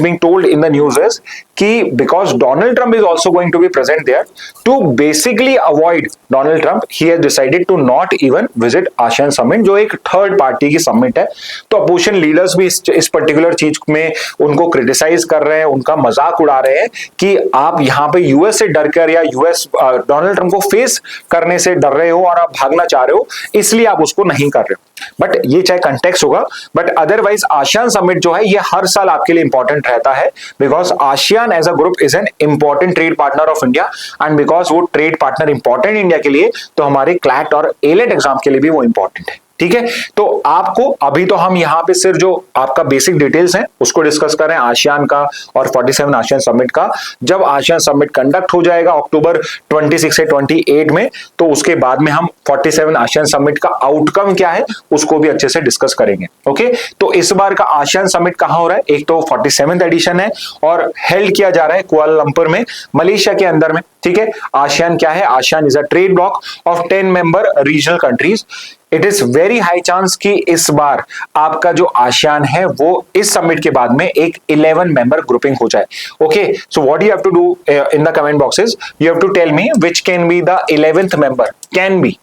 being told in the news is कि because Donald Trump is also going to be present there, to basically avoid Donald Trump he has decided to not even visit ASEAN summit, जो एक third party की summit है। तो opposition leaders भी इस particular चीज में उनको क्रिटिसाइज कर रहे हैं, उनका मजाक उड़ा रहे हैं कि आप यहाँ पे यूएस से डरकर या यूएस डोनाल्ड ट्रम्प को फेस करने से डर रहे हो और आप भागना चाह रहे हो, इसलिए आप उसको नहीं कर रहे हो। बट ये चाहे कंटेक्स्ट होगा, बट अदरवाइज आसियान समिट जो है ये हर साल आपके लिए इंपॉर्टेंट रहता है because ASEAN as a group is an important trade partner of India. And because वो ट्रेड पार्टनर इंपॉर्टेंट इंडिया के लिए, तो हमारे क्लैट और एलेट एग्जाम के लिए भी वो इंपॉर्टेंट है। ठीक है, तो आपको अभी तो हम यहाँ पे सिर्फ जो आपका बेसिक डिटेल्स हैं उसको डिस्कस कर रहे हैं आसियान का और 47 आसियान समिट का। जब आसियान समिट कंडक्ट हो जाएगा अक्टूबर 26 से 28 में, तो उसके बाद में हम 47 आसियान समिट का आउटकम क्या है उसको भी अच्छे से डिस्कस करेंगे। ओके, तो इस बार का आसियान समिट कहां हो रहा है? एक तो 47th एडिशन है और हेल्ड किया जा रहा है कुआलालंपुर में, मलेशिया के अंदर में। ठीक है, आसियान क्या है? ASEAN is a trade block of 10 member regional countries. It is very high chance कि इस बार आपका जो आसियान है वो इस समिट के बाद में एक 11 मेंबर ग्रुपिंग हो जाए। Okay, so what you have to do in the comment boxes, you have to tell me which can be the 11th member, can be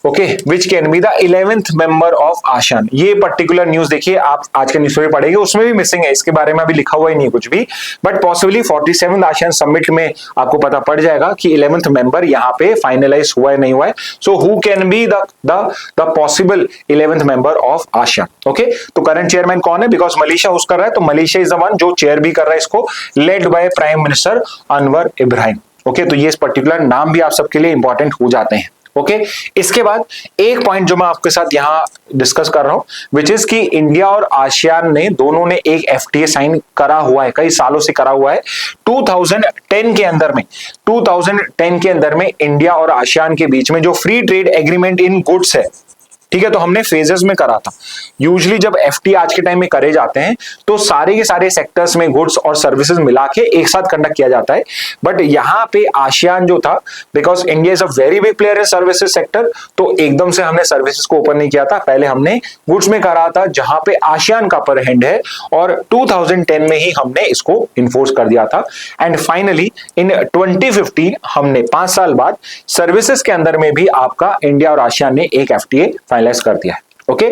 okay, which can be the 11th member of ASEAN. ये पर्टिकुलर news देखिए आप आज के newspaper पढ़ेंगे, उसमें भी missing है, इसके बारे में अभी लिखा हुआ ही नहीं कुछ भी, but possibly 47th ASEAN summit में आपको पता पड़ जाएगा कि 11th मेंबर यहाँ पे फाइनलाइज हुआ है नहीं हुआ है। So who can be the possible 11th member of ASEAN. Okay, तो करंट चेयरमैन कौन है? बिकॉज मलेशिया होस्ट कर रहा है, तो मलेशिया इज द वन जो चेयर भी कर रहा है इसको, led by prime minister Anwar Ibrahim. Okay, तो ये इस पर्टिकुलर नाम भी आप सबके लिए इंपॉर्टेंट हो जाते हैं। ओके, इसके बाद एक पॉइंट जो मैं आपके साथ यहां डिस्कस कर रहा हूं, विच इज कि इंडिया और आसियान ने दोनों ने एक एफटीए साइन करा हुआ है, कई सालों से करा हुआ है। 2010 के अंदर में इंडिया और आसियान के बीच में जो free trade agreement in goods है, ठीक है, तो हमने फेजेस में करा था। यूजुअली जब एफटी आज के टाइम में करे जाते हैं तो सारे के सारे सेक्टर्स में गुड्स और सर्विसेज मिला के एक साथ कंडक्ट किया जाता है। बट यहाँ पे आसियान जो था, because India is a very big player in services sector, तो एकदम से हमने सर्विसेज को ओपन नहीं किया था, पहले हमने गुड्स में करा था जहां पे आसियान का अपर हैंड है, और 2010 में ही हमने इसको इन्फोर्स कर दिया था। एंड फाइनली इन 2015 हमने 5 साल बाद सर्विसेज के अंदर में भी आपका इंडिया और आसियान ने एक एफटीए फाइनलाइज कर दिया है। ओके,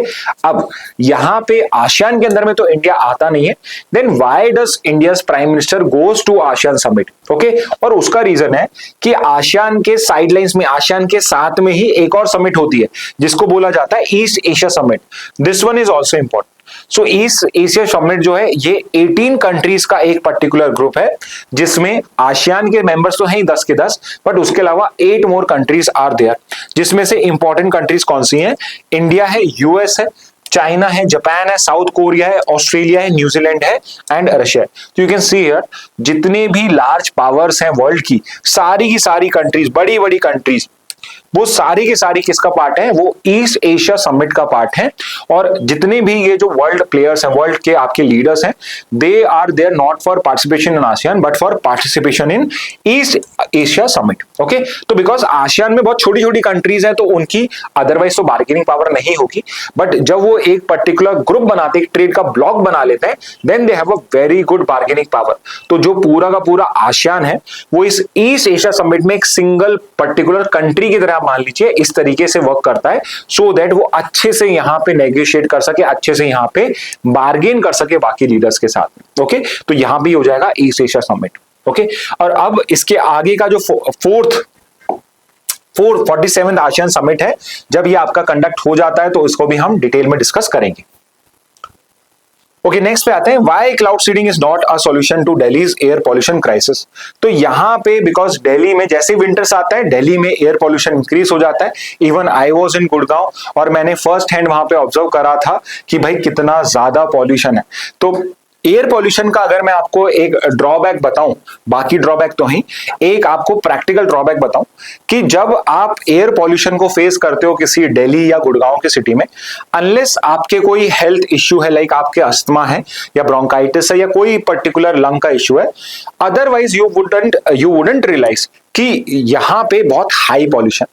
अब यहां पे आसियान के अंदर में तो इंडिया आता नहीं है, then why does India's prime minister goes to ASEAN summit? Okay, और उसका रीजन है कि आसियान के साइडलाइंस में, आसियान के साथ में ही एक और समिट होती है जिसको बोला जाता है east Asia summit. This one is also important. So east Asia summit जो है ये 18 कंट्रीज का एक पर्टिकुलर ग्रुप है, जिसमें आसियान के मेंबर्स तो हैं 10 के 10, बट उसके अलावा 8 मोर कंट्रीज आर देयर, जिसमें से इंपॉर्टेंट कंट्रीज कौन सी हैं? इंडिया है, यूएस है, चाइना है, जापान है, साउथ कोरिया है, ऑस्ट्रेलिया है, न्यूजीलैंड है एंड रशिया। तो यू कैन सी हियर जितने भी लार्ज पावर्स हैं वर्ल्ड की सारी कंट्रीज, बड़ी बड़ी कंट्रीज, वो सारी की सारी किसका पार्ट है? वो ईस्ट एशिया समिट का पार्ट है। और जितने भी ये जो वर्ल्ड प्लेयर्स हैं, वर्ल्ड के आपके लीडर्स हैं, they are there not for participation in ASEAN but for participation in East Asia summit. Okay, तो बिकॉज आसियान में बहुत छोटी छोटी कंट्रीज हैं तो उनकी अदरवाइज तो बार्गेनिंग पावर नहीं होगी, बट जब वो एक पर्टिकुलर ग्रुप बनाते हैं, ट्रेड का ब्लॉक बना लेते हैं, then they have a very good bargaining power. तो जो पूरा का पूरा आसियान है वो इस ईस्ट एशिया समिट में एक सिंगल पर्टिकुलर कंट्री की तरह आप मान लीजिए इस तरीके से वर्क करता है, सो दैट वो अच्छे से यहाँ पे नेगोशिएट कर सके, अच्छे से यहाँ पे बार्गेन कर सके बाकी लीडर्स के साथ। ओके, तो यहाँ भी हो जाएगा ईस्ट एशिया समिट। ओके, और अब इसके आगे का जो 47th आसियान समिट है, जब ये आपका कंडक्ट हो जाता है तो इसको भी हम डिटेल में डिस्कस करेंगे। ओके, नेक्स्ट पे आते हैं, why cloud seeding is not a solution to Delhi's air pollution crisis. तो यहाँ पे बिकॉज दिल्ली में जैसे विंटर्स आता है, दिल्ली में एयर पॉल्यूशन इंक्रीज हो जाता है। Even I was in Gurgaon और मैंने फर्स्ट हैंड वहां पे ऑब्जर्व करा था कि भाई कितना ज्यादा पॉल्यूशन है। तो एयर पॉल्यूशन का अगर मैं आपको एक ड्रॉबैक बताऊं, बाकी ड्रॉबैक तो ही, एक आपको प्रैक्टिकल ड्रॉबैक बताऊं कि जब आप एयर पॉल्यूशन को फेस करते हो किसी दिल्ली या गुड़गांव की सिटी में, अनलेस आपके कोई हेल्थ इश्यू है, लाइक आपके अस्थमा है या ब्रोंकाइटिस है या कोई पर्टिकुलर लंग का इश्यू है, अदरवाइज यू वुडंट रियलाइज कि यहां पे बहुत high pollution.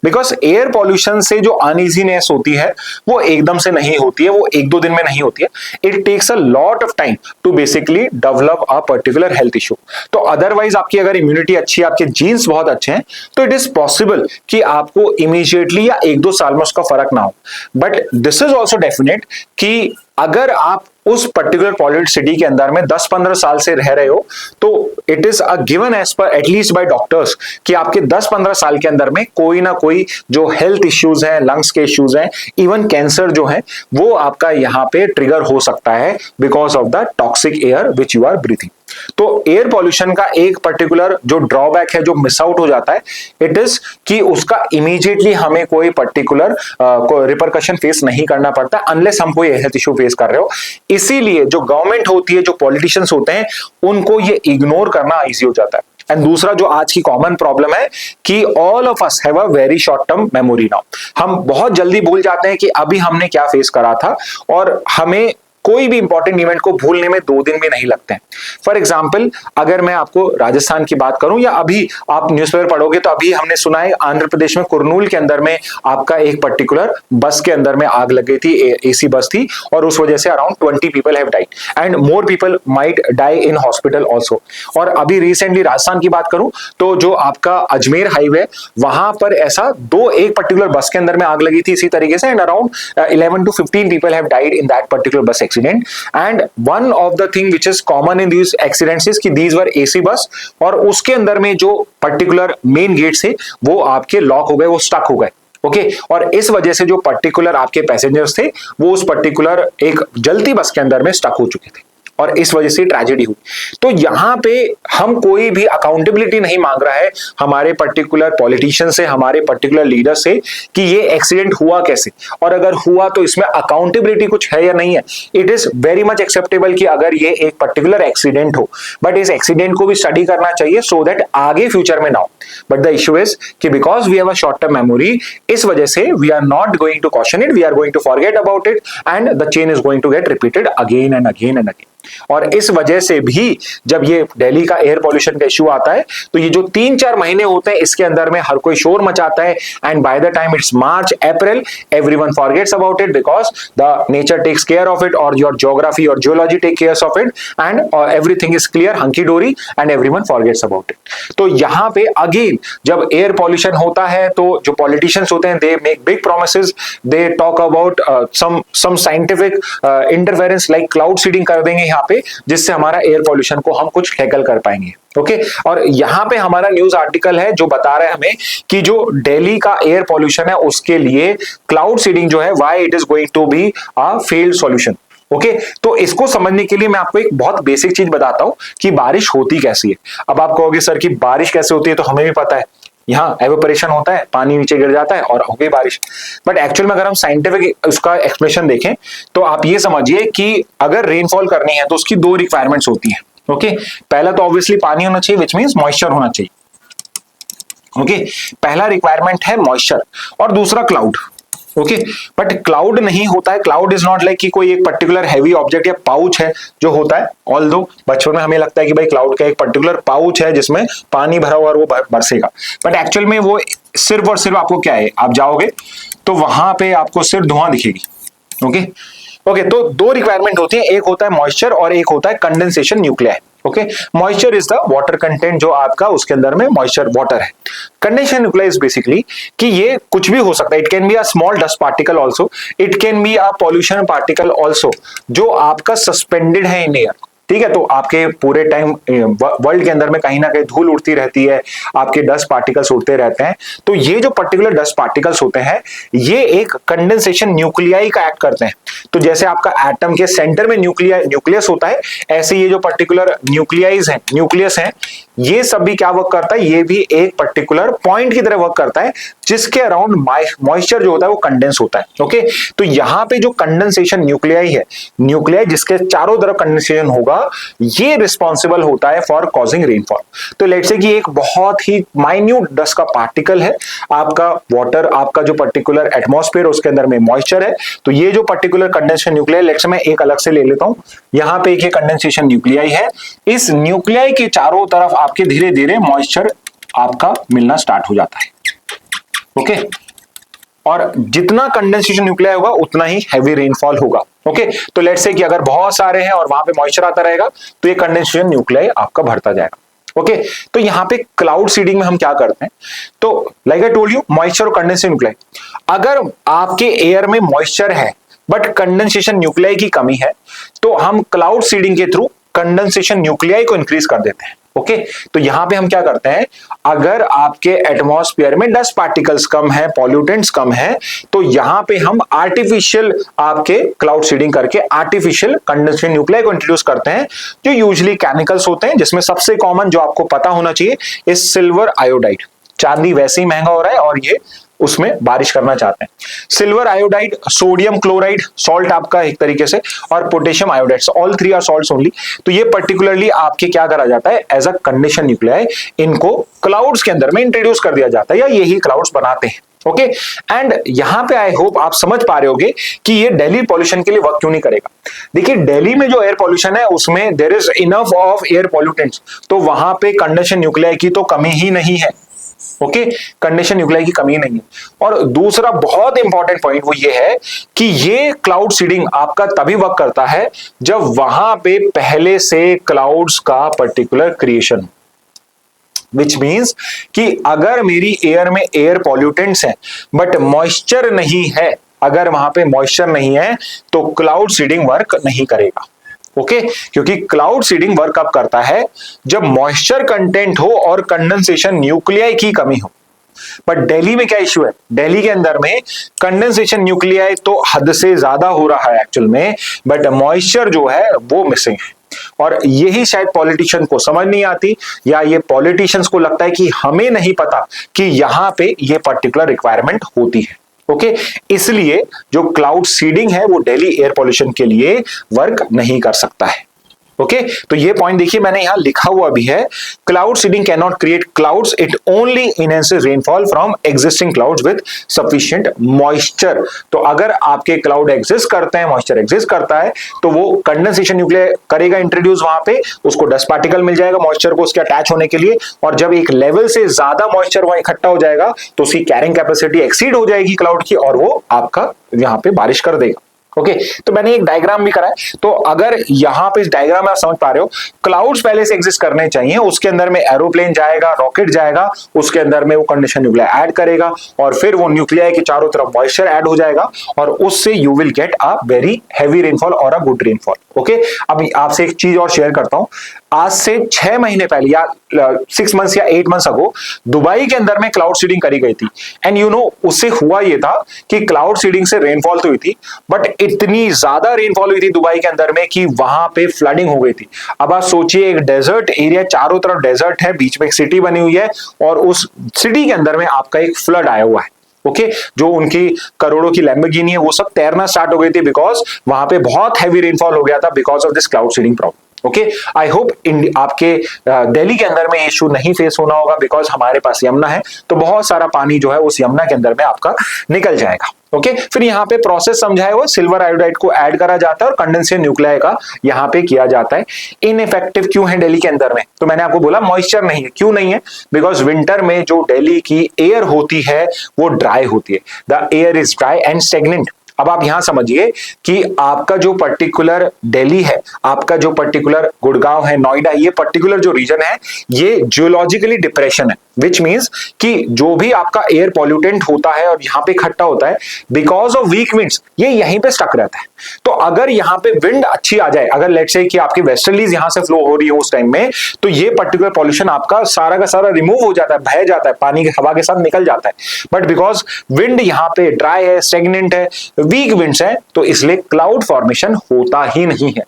Because air pollution से जो अनइजीनेस होती है वो एकदम से नहीं होती है, वो एक दो दिन में नहीं होती है। It takes a lot of time to basically develop a particular health issue. तो अदरवाइज आपकी अगर इम्यूनिटी अच्छी है, आपके जीन्स बहुत अच्छे हैं, तो इट इज पॉसिबल कि आपको इमीडिएटली या एक दो साल में उसका फर्क ना हो। But this is also definite कि अगर आप उस पर्टिकुलर पॉल्यूटेड सिटी के अंदर में 10-15 साल से रह रहे हो, तो it is a given as per at least by doctors कि आपके 10-15 साल के अंदर में कोई ना कोई जो हेल्थ इश्यूज हैं, लंग्स के इश्यूज हैं, इवन कैंसर जो है वो आपका यहाँ पे ट्रिगर हो सकता है because of the toxic air which you are breathing. तो एयर पॉल्यूशन का एक पर्टिकुलर जो ड्रॉबैक है, जो मिस आउट हो जाता है, इट इज कि उसका इमीडिएटली हमें कोई पर्टिकुलर रिपरकशन फेस नहीं करना पड़ता अनलेस हम कोई हेल्थ इश्यू फेस कर रहे हो। इसीलिए जो गवर्नमेंट होती है, जो पॉलिटिशियंस होते हैं, उनको ये इग्नोर करना इजी हो जाता है। एंड दूसरा जो आज की कॉमन प्रॉब्लम है कि all of us have a very short term memory now. हम बहुत जल्दी भूल जाते हैं कि अभी हमने क्या फेस करा था, और हमें कोई भी इंपॉर्टेंट इवेंट को भूलने में 2 दिन भी नहीं लगते हैं। फॉर एग्जाम्पल, अगर मैं आपको राजस्थान की बात करूं, या अभी आप न्यूज़पेपर पढ़ोगे तो अभी हमने सुना है आंध्र प्रदेश में कुर्नूल के अंदर में आपका एक पर्टिकुलर बस के अंदर में आग लग गई थी, एसी बस थी, और उस वजह से around 20 people have died and more people might die in hospital also. और अभी रिसेंटली राजस्थान की बात करूं तो जो आपका अजमेर हाईवे, वहां पर ऐसा एक पर्टिकुलर बस के अंदर में आग लगी थी इसी तरीके से, and around 11 to 15 people have died in that particular बस accident. And one of the thing which is common in these accidents is कि these were AC बस, और उसके अंदर में जो पर्टिकुलर मेन गेट्स थे वो आपके लॉक हो गए, वो स्टक हो गए। ओके, और इस वजह से जो पर्टिकुलर आपके पैसेंजर्स थे वो उस पर्टिकुलर एक जलती बस के अंदर में स्टक हो चुके थे, और इस वजह से ट्रेजेडी हुई। तो यहां पे हम कोई भी अकाउंटेबिलिटी नहीं मांग रहा है हमारे पर्टिकुलर पॉलिटिशियन से, हमारे पर्टिकुलर लीडर से, कि ये एक्सीडेंट हुआ कैसे, और अगर हुआ तो इसमें अकाउंटेबिलिटी कुछ है या नहीं है। It is very much acceptable कि अगर ये एक पर्टिकुलर एक्सीडेंट हो, बट इस एक्सीडेंट को भी स्टडी करना चाहिए सो दैट आगे फ्यूचर में ना हो। बट द इश्यू इज कि because we have a short term memory, इस वजह से we are not going to caution it, we are going to forget about it, and the chain is going to get repeated again and again and again. और इस वजह से भी जब ये दिल्ली का एयर पॉल्यूशन का इश्यू आता है, तो ये जो 3-4 महीने होते हैं इसके अंदर में हर कोई शोर मचाता है, and by the time it's March April, everyone forgets about it because the nature takes care of it, और योर ज्योग्राफी और geology take care of it, and everything is clear, hunky dory, and everyone forgets about it. तो यहां पे again जब air pollution होता है तो जो पॉलिटिशियंस होते हैं, they make big promises, they talk about some scientific interference like cloud seeding कर देंगे यहाँ पे, जिससे हमारा एयर पॉल्यूशन को हम कुछ टैकल कर पाएंगे। ओके, और यहां पे हमारा न्यूज आर्टिकल है जो बता रहा है हमें कि जो दिल्ली का एयर पॉल्यूशन है उसके लिए क्लाउड सीडिंग जो है, why it is going to be a failed solution. Okay, तो इसको समझने के लिए मैं आपको एक बहुत बेसिक चीज बताता हूं कि बारिश होती कैसी है। अब आप कहोगे सर कि बारिश कैसे होती है, तो हमें भी पता है, यहाँ एवेपोरेशन होता है, पानी नीचे गिर जाता है और हो गई बारिश। बट एक्चुअल में अगर हम साइंटिफिक उसका एक्सप्लेनेशन देखें तो आप ये समझिए कि अगर रेनफॉल करनी है तो उसकी 2 रिक्वायरमेंट्स होती हैं। ओके, पहला तो ऑब्वियसली पानी होना चाहिए, विच मींस मॉइस्चर होना चाहिए। ओके, पहला रिक्वायरमेंट है मॉइस्चर, और दूसरा क्लाउड। ओके, बट क्लाउड नहीं होता है, क्लाउड इज नॉट लाइक कि कोई एक पर्टिकुलर हैवी ऑब्जेक्ट या पाउच है जो होता है। ऑल्दो बचपन में हमें लगता है कि भाई क्लाउड का एक पर्टिकुलर पाउच है जिसमें पानी भरा हुआ और वो बरसेगा, बट एक्चुअल में वो सिर्फ और सिर्फ आपको क्या है, आप जाओगे तो वहां पे आपको सिर्फ धुआं दिखेगी। ओके, तो 2 रिक्वायरमेंट होती है, एक होता है मॉइस्चर और एक होता है condensation nuclei. Okay, moisture is the water content जो आपका उसके अंदर में मॉइस्चर वाटर है। कंडेंसेशन न्यूक्लिया इज बेसिकली कि ये कुछ भी हो सकता है, it can be a small dust particle also, it can be a pollution particle also, जो आपका सस्पेंडेड है इन एयर। ठीक है, तो आपके पूरे टाइम वर्ल्ड के अंदर में कहीं ना कहीं धूल उड़ती रहती है, आपके डस्ट पार्टिकल्स उड़ते रहते हैं, तो ये जो पर्टिकुलर डस्ट पार्टिकल्स होते हैं ये एक कंडेंसेशन न्यूक्लियाई का एक्ट करते हैं। तो जैसे आपका एटम के सेंटर में न्यूक्लियस होता है, ऐसे ये जो पर्टिकुलर न्यूक्लियस है, ये सब भी क्या वर्क करता है, ये भी एक पर्टिकुलर पॉइंट की तरह वर्क करता है जिसके अराउंड मॉइस्चर जो होता है वो कंडेंस होता है। ओके, तो यहां पे जो कंडेंसेशन न्यूक्लियाई है, न्यूक्लियाई जिसके चारों तरफ कंडेंसेशन होगा, ये रिस्पॉन्सिबल होता है फॉर कॉजिंग रेनफॉल। तो लेट्स से कि एक बहुत ही माइन्यूट डस्ट का पार्टिकल है आपका वाटर, आपका जो पर्टिकुलर एटमॉस्फेयर उसके अंदर में मॉइस्चर है, तो ये जो particular condensation nuclei, let's say मैं एक अलग से ले लेता हूं, यहां पे एक ये कंडेंसेशन न्यूक्लियाई है, इस न्यूक्लियाई के चारों तरफ आपके धीरे धीरे मॉइस्चर आपका मिलना स्टार्ट हो जाता है। ओके, और जितना कंडेंसेशन न्यूक्लियाई होगा उतना ही हैवी रेनफॉल होगा। ओके, तो लेट्स से कि अगर बहुत सारे हैं और वहां पे मॉइस्चर आता रहेगा तो ये कंडेंसेशन न्यूक्लियाई आपका बढ़ता जाएगा। ओके, तो यहां पे क्लाउड सीडिंग में हम क्या करते हैं, तो like I told you, moisture और कंडेंसेशन न्यूक्लियाई, अगर आपके एयर में मॉइस्चर है बट कंडेंसेशन न्यूक्लियाई की कमी है, तो हम क्लाउड सीडिंग के थ्रू कंडेंसेशन न्यूक्लियाई को इंक्रीज कर देते हैं। ओके, तो यहां पे हम क्या करते हैं, अगर आपके एटमॉस्फेयर में डस्ट पार्टिकल्स कम है, पॉल्यूटेंट्स कम है, तो यहां पे हम आर्टिफिशियल आपके क्लाउड सीडिंग करके आर्टिफिशियल कंडेंसेशन न्यूक्लियाई को इंट्रोड्यूस करते हैं, जो यूजुअली केमिकल्स होते हैं, जिसमें सबसे कॉमन जो आपको पता होना चाहिए इज सिल्वर आयोडाइड। चांदी वैसे ही महंगा हो रहा है और ये उसमें बारिश करना चाहते हैं। Silver iodide, sodium chloride salt आपका एक तरीके से, और potassium iodide, all three are salts only. तो ये पर्टिकुलरली आपके क्या करा जाता है, एज अ कंडेंसेशन न्यूक्लियाई, इनको क्लाउड्स के अंदर में इंट्रोड्यूस कर दिया जाता है, या यही क्लाउड्स बनाते हैं। ओके, एंड यहां पे आई होप आप समझ पा रहे होगे कि ये दिल्ली पॉल्यूशन के लिए वर्क क्यों नहीं करेगा। देखिए, दिल्ली में जो एयर पॉल्यूशन है उसमें there is enough of air pollutants, तो वहां पे कंडेंसेशन न्यूक्लियाई की तो कमी ही नहीं है। ओके, कंडेंसेशन न्यूक्लियाई की कमी नहीं है। और दूसरा बहुत इंपॉर्टेंट पॉइंट वो ये है कि ये क्लाउड सीडिंग आपका तभी वर्क करता है जब वहां पे पहले से क्लाउड्स का पर्टिकुलर क्रिएशन, विच मीन्स कि अगर मेरी एयर में एयर पॉल्यूटेंट्स हैं बट मॉइस्चर नहीं है, अगर वहां पे मॉइस्चर नहीं है तो क्लाउड सीडिंग वर्क नहीं करेगा। ओके, क्योंकि क्लाउड सीडिंग वर्क अप करता है जब मॉइस्चर कंटेंट हो और कंडेंसेशन न्यूक्लियाई की कमी हो। बट दिल्ली में क्या इश्यू है, दिल्ली के अंदर में कंडेंसेशन न्यूक्लियाई तो हद से ज्यादा हो रहा है एक्चुअल में, बट मॉइस्चर जो है वो मिसिंग है। और यही शायद पॉलिटिशियन को समझ नहीं आती, या ये पॉलिटिशियंस को लगता है कि हमें नहीं पता कि यहां पे ये पर्टिकुलर रिक्वायरमेंट होती है। ओके, इसलिए जो क्लाउड सीडिंग है वो दिल्ली एयर पॉल्यूशन के लिए वर्क नहीं कर सकता है। ओके, तो ये पॉइंट देखिए मैंने यहां लिखा हुआ भी है, cloud seeding can not create clouds, it only enhances rainfall from existing clouds with sufficient moisture. तो अगर आपके क्लाउड एग्जिस्ट करते हैं, मॉइस्चर एग्जिस्ट करता है, तो वो कंडेंसेशन न्यूक्लियाई करेगा इंट्रोड्यूस, वहां पे उसको डस्ट पार्टिकल मिल जाएगा मॉइस्चर को उसके अटैच होने के लिए, और जब एक लेवल से ज्यादा मॉइस्चर वहां इकट्ठा हो जाएगा तो उसकी कैरिंग कैपेसिटी एक्सीड हो जाएगी क्लाउड की, और वो आपका यहां पे बारिश कर देगा। ओके, तो मैंने एक डायग्राम भी करा है, तो अगर यहां पे इस डायग्राम में आप समझ पा रहे हो, क्लाउड्स पहले से एग्जिस्ट करने चाहिए, उसके अंदर में एरोप्लेन जाएगा, रॉकेट जाएगा, उसके अंदर में वो कंडेंसेशन न्यूक्लियाई ऐड करेगा, और फिर वो न्यूक्लियाई के चारों तरफ मॉइस्चर ऐड हो जाएगा, और उससे you will get a very heavy rainfall और अ गुड रेनफॉल। ओके, अब आपसे एक चीज और शेयर करता हूं, आज से 6 महीने पहले या 6 मंथ्स या 8 मंथ्स अगो दुबई के अंदर में क्लाउड सीडिंग करी गई थी, एंड यू नो उससे हुआ ये था कि क्लाउड सीडिंग से रेनफॉल तो हुई थी, बट इतनी ज्यादा रेनफॉल हुई थी दुबई के अंदर में कि वहां पे फ्लडिंग हो गई थी। अब आप सोचिए, एक डेजर्ट एरिया, चारों तरफ डेजर्ट है, बीच में एक सिटी बनी हुई है, और उस सिटी के अंदर में आपका एक फ्लड आया हुआ है। ओके, जो उनकी करोड़ों की लैम्बोर्गिनी है वो सब तैरना स्टार्ट हो गई थी, बिकॉज वहां पे बहुत हैवी रेनफॉल हो गया था because of this cloud seeding problem. Okay, I hope आपके दिल्ली के अंदर में इश्यू नहीं फेस होना होगा, बिकॉज हमारे पास यमुना है, तो बहुत सारा पानी जो है उस यमुना के अंदर में आपका निकल जाएगा। ओके, फिर यहाँ पे प्रोसेस समझाया हुआ, सिल्वर आयोडाइड को ऐड करा जाता है और कंडेंसेशन न्यूक्लियाई का यहाँ पे किया जाता है। इनइफेक्टिव क्यों है दिल्ली के अंदर में, तो मैंने आपको बोला मॉइस्चर नहीं है। क्यों नहीं है, बिकॉज विंटर में जो दिल्ली की एयर होती है वो ड्राई होती है, the air is dry and stagnant. अब आप यहां समझिए कि आपका जो पर्टिकुलर दिल्ली है, आपका जो पर्टिकुलर गुड़गांव है, नोएडा, ये पर्टिकुलर जो रीजन है ये जियोलॉजिकली डिप्रेशन है, विच मीन्स कि जो भी आपका एयर पॉल्यूटेंट होता है और यहां पे इकट्ठा होता है, बिकॉज ऑफ वीक विंड्स ये यहीं पे स्टक रहता है। तो अगर यहां पे विंड अच्छी आ जाए, अगर लेट्स से कि आपकी वेस्टर्लीज यहां से फ्लो हो रही हो उस टाइम में, तो ये पर्टिकुलर पॉल्यूशन आपका सारा का सारा रिमूव हो जाता है, बह जाता है, पानी की हवा के साथ निकल जाता है। बट बिकॉज विंड यहां पे ड्राई है, स्टेगनेंट है, वीक विंड्स है, तो इसलिए क्लाउड फॉर्मेशन होता ही नहीं है।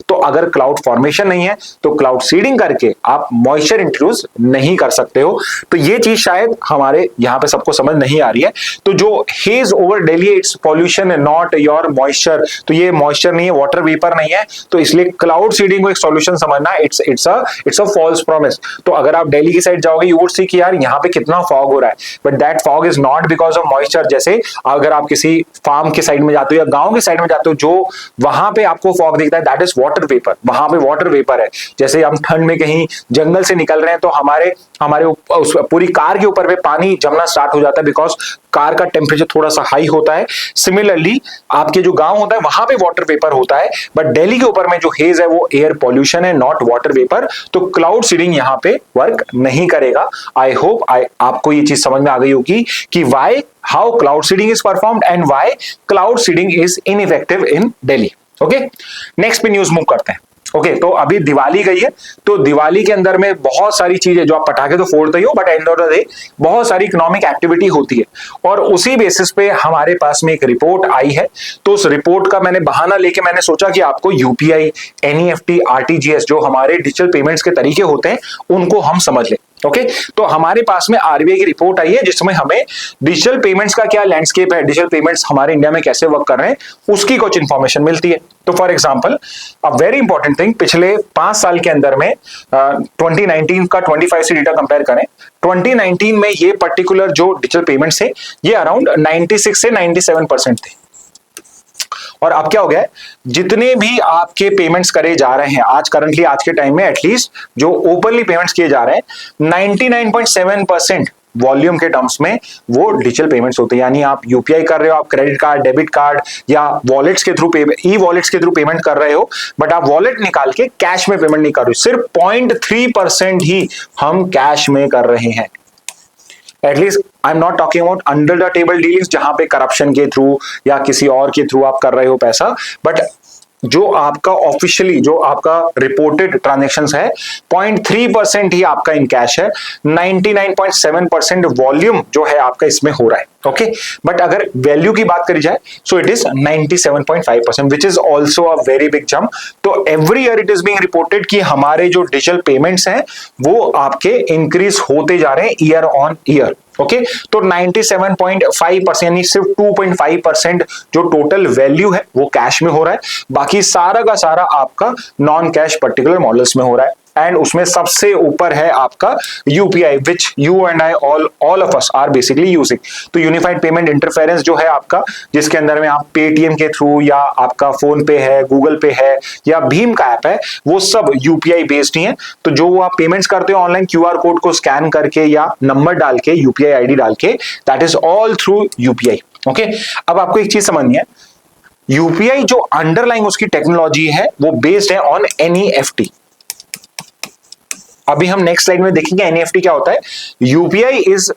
तो अगर क्लाउड फॉर्मेशन नहीं है तो क्लाउड सीडिंग करके आप मॉइस्चर इंट्रोड्यूस नहीं कर सकते हो। तो ये चीज शायद हमारे यहां पे सबको समझ नहीं आ रही है। तो जो hedge over Delhi, it's pollution not your moisture, तो ये मॉइस्चर नहीं है, वाटर वेपर नहीं है, तो इसलिए क्लाउड सीडिंग को एक सॉल्यूशन समझना इट्स अ फॉल्स प्रॉमिस। तो अगर आप दिल्ली की साइड जाओगे यू वुड सी कि यार यहाँ पे कितना फॉग हो रहा है, but that fog is not because of moisture. जैसे अगर आप किसी फार्म के साइड में जाते हो या गांव के साइड में जाते हो, जो वहां पे आपको फॉग दिखता है दैट इज वाटर वेपर, वहां पे वाटर वेपर है। जैसे हम ठंड में कहीं जंगल से निकल रहे हैं तो हमारे उस पूरी कार के ऊपर पे पानी जमना स्टार्ट हो जाता है, बिकॉज कार का टेम्परेचर थोड़ा सा हाई होता है। सिमिलरली आपके जो गांव होता है वहां पे वाटर वेपर होता है, बट दिल्ली के ऊपर में जो हेज है वो एयर पॉल्यूशन है, नॉट वाटर वेपर। तो क्लाउड सीडिंग यहां पे वर्क नहीं करेगा। आई होप आपको ये चीज समझ में आ गई होगी कि why how cloud seeding is performed and why cloud seeding is ineffective in Delhi. Okay, next पे न्यूज मूव करते हैं। ओके, तो अभी दिवाली गई है, तो दिवाली के अंदर में बहुत सारी चीजें, जो आप पटाखे तो फोड़ते ही हो, but end of the day बहुत सारी इकोनॉमिक एक्टिविटी होती है, और उसी बेसिस पे हमारे पास में एक रिपोर्ट आई है। तो उस रिपोर्ट का मैंने बहाना लेके मैंने सोचा कि आपको यूपीआई, एनईएफटी, आरटीजीएस, जो हमारे डिजिटल पेमेंट्स के तरीके होते हैं, उनको हम समझ लें। ओके, तो हमारे पास में आरबीआई की रिपोर्ट आई है जिसमें हमें डिजिटल पेमेंट्स का क्या लैंडस्केप है, डिजिटल पेमेंट्स हमारे इंडिया में कैसे वर्क कर रहे हैं, उसकी कुछ इंफॉर्मेशन मिलती है। तो for example, a very important thing, पिछले 5 साल के अंदर में 2019 का 25 से डेटा कंपेयर करें, 2019 में ये पर्टिकुलर जो डिजिटल पेमेंट्स है ये अराउंड 96 से 97% थे। और अब क्या हो गया है, जितने भी आपके पेमेंट्स करे जा रहे हैं आज करंटली, आज के टाइम में एटलीस्ट जो ओपनली पेमेंट्स किए जा रहे हैं, 99.7% वॉल्यूम के टर्म्स में वो डिजिटल पेमेंट्स होते हैं। यानी आप यूपीआई कर रहे हो, आप क्रेडिट कार्ड, डेबिट कार्ड या वॉलेट्स के थ्रू ई वॉलेट्स के थ्रू पेमेंट कर रहे हो, बट आप वॉलेट निकाल के कैश में पेमेंट नहीं कर रहे हो। सिर्फ 0.3% ही हम कैश में कर रहे हैं। At least I am not talking about under the table dealings जहां पे करप्शन के थ्रू या किसी और के थ्रू आप कर रहे हो पैसा, बट जो आपका ऑफिशियली जो आपका रिपोर्टेड ट्रांजैक्शंस है 0.3% ही आपका इन कैश है। 99.7% वॉल्यूम जो है आपका इसमें हो रहा है। ओके, बट अगर वैल्यू की बात करी जाए so it is 97.5%, which is also a very big jump. तो every year it is being reported कि हमारे जो डिजिटल पेमेंट्स हैं वो आपके इंक्रीज होते जा रहे हैं ईयर ऑन ईयर। ओके, तो 97.5% यानी सिर्फ 2.5% जो टोटल वैल्यू है वो कैश में हो रहा है, बाकी सारा का सारा आपका नॉन कैश पर्टिकुलर मॉडल्स में हो रहा है। एंड उसमें सबसे ऊपर है आपका UPI, which you and I all of us are basically using. तो यूनिफाइड पेमेंट इंटरफेरेंस जो है आपका, जिसके अंदर में आप पेटीएम के थ्रू या आपका फोन पे है, गूगल पे है या भीम का ऐप है, वो सब यूपीआई बेस्ड ही है। तो जो आप पेमेंट्स करते हो ऑनलाइन क्यूआर कोड को स्कैन करके या नंबर डाल के, यूपीआई आईडी डाल के, that is all through UPI. Okay, अब आपको एक चीज समझनी है, यूपीआई जो अंडरलाइंग उसकी टेक्नोलॉजी है वो बेस्ड है ऑन एनईएफटी। अभी हम नेक्स्ट स्लाइड में देखेंगे एनईएफटी क्या होता है। UPI is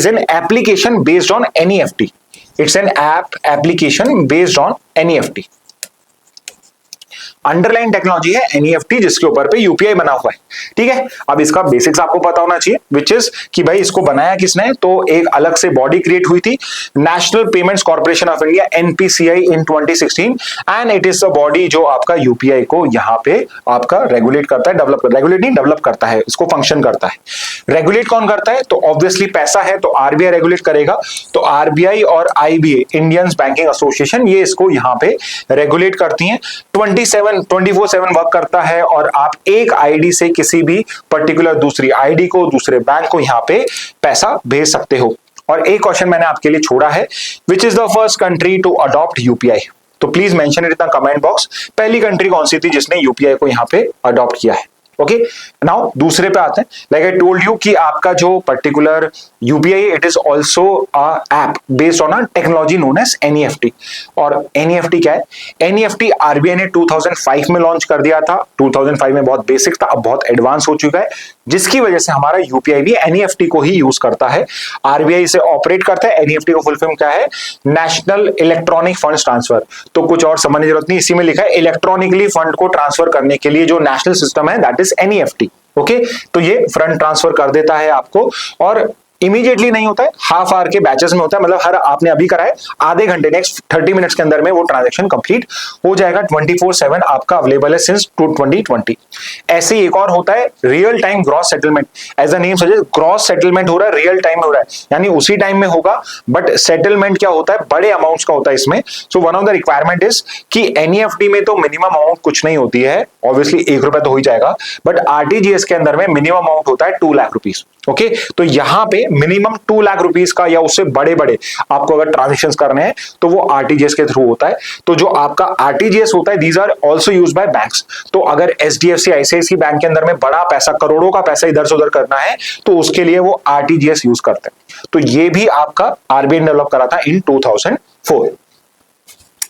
an application based on NEFT. It's an application based on NEFT. Underline technology है एनईएफटी जिसके ऊपर पे यूपीआई बना हुआ है। ठीक है, अब इसका बेसिक्स आपको पता होना चाहिए, विच इज कि भाई इसको बनाया किसने, तो एक अलग से बॉडी क्रिएट हुई थी, national payments corporation of India NPCI in 2016, and it is the body जो आपका यूपीआई को यहाँ पे आपका रेगुलेट करता है, डेवलप करता है, इसको फंक्शन करता है। रेगुलेट कौन करता है, तो ऑब्वियसली पैसा है तो आरबीआई रेगुलेट करेगा। तो आरबीआई और आईबीए, इंडियन बैंकिंग एसोसिएशन, ये इसको यहाँ पे रेगुलेट करती हैं। 24/7 वर्क करता है, और आप एक आईडी से किसी भी पर्टिकुलर दूसरी आईडी को, दूसरे बैंक को यहाँ पे पैसा भेज सकते हो। और एक क्वेश्चन मैंने आपके लिए छोड़ा है, which is the first country to adopt UPI. तो please mention it in the comment box, पहली कंट्री कौन सी थी जिसने यूपीआई को यहाँ पे अडॉप्ट किया है। ओके, नाउ दूसरे पे आते हैं। लाइक आई टोल्ड यू कि आपका जो particular UPI it is also a app based on a technology known as NEFT. और एनईएफटी क्या है? एनईएफटी आरबीआई ने 2005 में लॉन्च कर दिया था। 2005 में बहुत बेसिक था, अब बहुत एडवांस हो चुका है, जिसकी वजह से हमारा यूपीआई भी एनईएफटी को ही यूज करता है। आरबीआई से ऑपरेट करता है। एनईएफटी का फुल फॉर्म क्या है? National electronic fund transfer. तो कुछ और समझने की जरूरत नहीं, इसी में लिखा है इलेक्ट्रॉनिकली फंड को ट्रांसफर करने के लिए जो नेशनल सिस्टम है दैट इज एनईएफटी। ओके, तो ये फंड ट्रांसफर कर देता है आपको, और इमीडिएटली नहीं होता है, हाफ आवर के बैचेस में होता है। मतलब हर आपने अभी कराए आधे घंटे, नेक्स्ट 30 मिनट्स के अंदर में वो ट्रांजैक्शन कंप्लीट हो जाएगा। 24/7 आपका अवेलेबल है सिंस 2020। ऐसे ही एक और होता है real time gross settlement. As a name suggest, gross settlement हो रहा है, रियल टाइम में हो रहा है, यानी उसी टाइम में होगा, बट सेटलमेंट क्या होता है? बड़े अमाउंट्स का होता है इसमें। So one of the requirement is कि एनईएफटी में तो मिनिमम अमाउंट कुछ नहीं होती है, ऑब्वियसली 1 रुपए तो हो ही जाएगा, बट आरटीजीएस के अंदर में मिनिमम अमाउंट होता है 2 लाख रुपीज। ओके, तो यहां पे मिनिमम 2 लाख रुपीस का या उससे बड़े बड़े आपको अगर ट्रांजेक्शंस करने हैं तो वो आरटीजीएस के थ्रू होता है। तो जो आपका आरटीजीएस होता है these are also used by banks. तो अगर एचडीएफसी आईसीआईसी बैंक के अंदर में बड़ा पैसा, करोड़ों का पैसा इधर से उधर करना है तो उसके लिए वो आरटीजीएस यूज करते हैं। तो ये भी आपका आरबीआई ने डेवलप करा था इन 2004।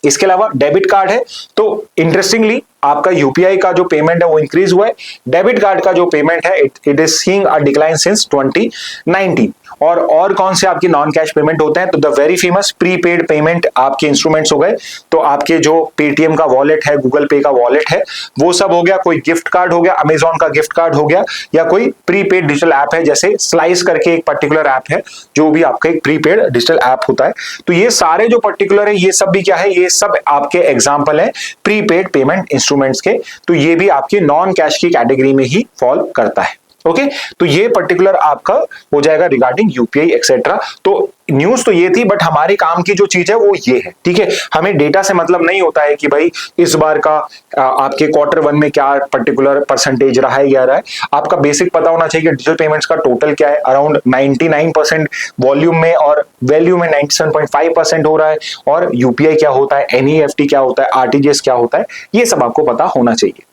इसके अलावा डेबिट कार्ड है, तो इंटरेस्टिंगली आपका यूपीआई का जो पेमेंट है वो इंक्रीज हुआ है। डेबिट कार्ड का जो पेमेंट है it is seeing a decline since 2019। और कौन से आपकी नॉन कैश पेमेंट होते हैं? तो the very famous prepaid payment आपके इंस्ट्रूमेंट्स हो गए। तो आपके जो पेटीएम का वॉलेट है, गूगल पे का वॉलेट है, वो सब हो गया। कोई गिफ्ट कार्ड हो गया, अमेजॉन का गिफ्ट कार्ड हो गया, या कोई प्रीपेड डिजिटल ऐप है जैसे स्लाइस करके एक पर्टिकुलर ऐप है जो भी आपका एक प्रीपेड डिजिटल ऐप होता है। तो ये सारे जो पर्टिकुलर है ये सब भी क्या है? ये सब आपके एग्जाम्पल है प्रीपेड पेमेंट इंस्ट्रूमेंट्स के। तो ये भी आपकी नॉन कैश की कैटेगरी में ही फॉल करता है। ओके, तो ये पर्टिकुलर आपका हो जाएगा रिगार्डिंग यूपीआई एक्सेट्रा। तो न्यूज तो ये थी, बट हमारे काम की जो चीज है वो ये है, ठीक है। हमें डेटा से मतलब नहीं होता है कि भाई इस बार का आपके Q1 में क्या पर्टिकुलर परसेंटेज रहा है या रहा है। आपका बेसिक पता होना चाहिए कि डिजिटल पेमेंट्स का टोटल क्या है। अराउंड 99% वॉल्यूम में और वैल्यू में 97.5% हो रहा है। और यूपीआई क्या होता है, एनईएफटी क्या होता है, आरटीजीएस क्या होता है, ये सब आपको पता होना चाहिए।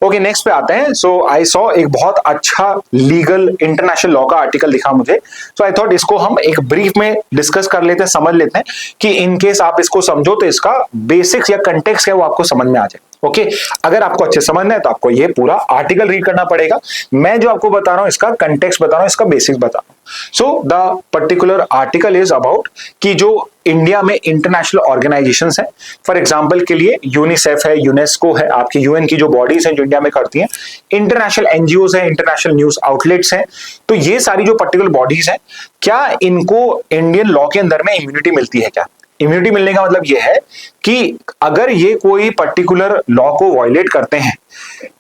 ओके, नेक्स्ट पे आते हैं। सो आई सॉ एक बहुत अच्छा लीगल इंटरनेशनल लॉ का आर्टिकल दिखा मुझे। सो आई थॉट इसको हम एक ब्रीफ में डिस्कस कर लेते हैं, समझ लेते हैं कि इन केस आप इसको समझो तो इसका बेसिक्स या कंटेक्स्ट क्या है वो आपको समझ में आ जाए। ओके, अगर आपको अच्छे समझना है तो आपको ये पूरा आर्टिकल रीड करना पड़ेगा। मैं जो आपको बता रहा हूं इसका कंटेक्स्ट बता रहा हूं, इसका बेसिक्स बता रहा हूं। So the particular article is about कि जो इंडिया में इंटरनेशनल ऑर्गेनाइजेशंस हैं, फॉर एग्जांपल के लिए यूनिसेफ है, यूनेस्को है, आपकी यूएन की जो बॉडीज हैं जो इंडिया में करती हैं, इंटरनेशनल एनजीओज हैं, इंटरनेशनल न्यूज आउटलेट्स हैं। तो ये सारी जो पर्टिकुलर बॉडीज हैं, क्या इनको इंडियन लॉ के अंदर में इम्यूनिटी मिलती है? क्या इम्यूनिटी मिलने का मतलब यह है कि अगर ये कोई पर्टिकुलर लॉ को वायलेट करते हैं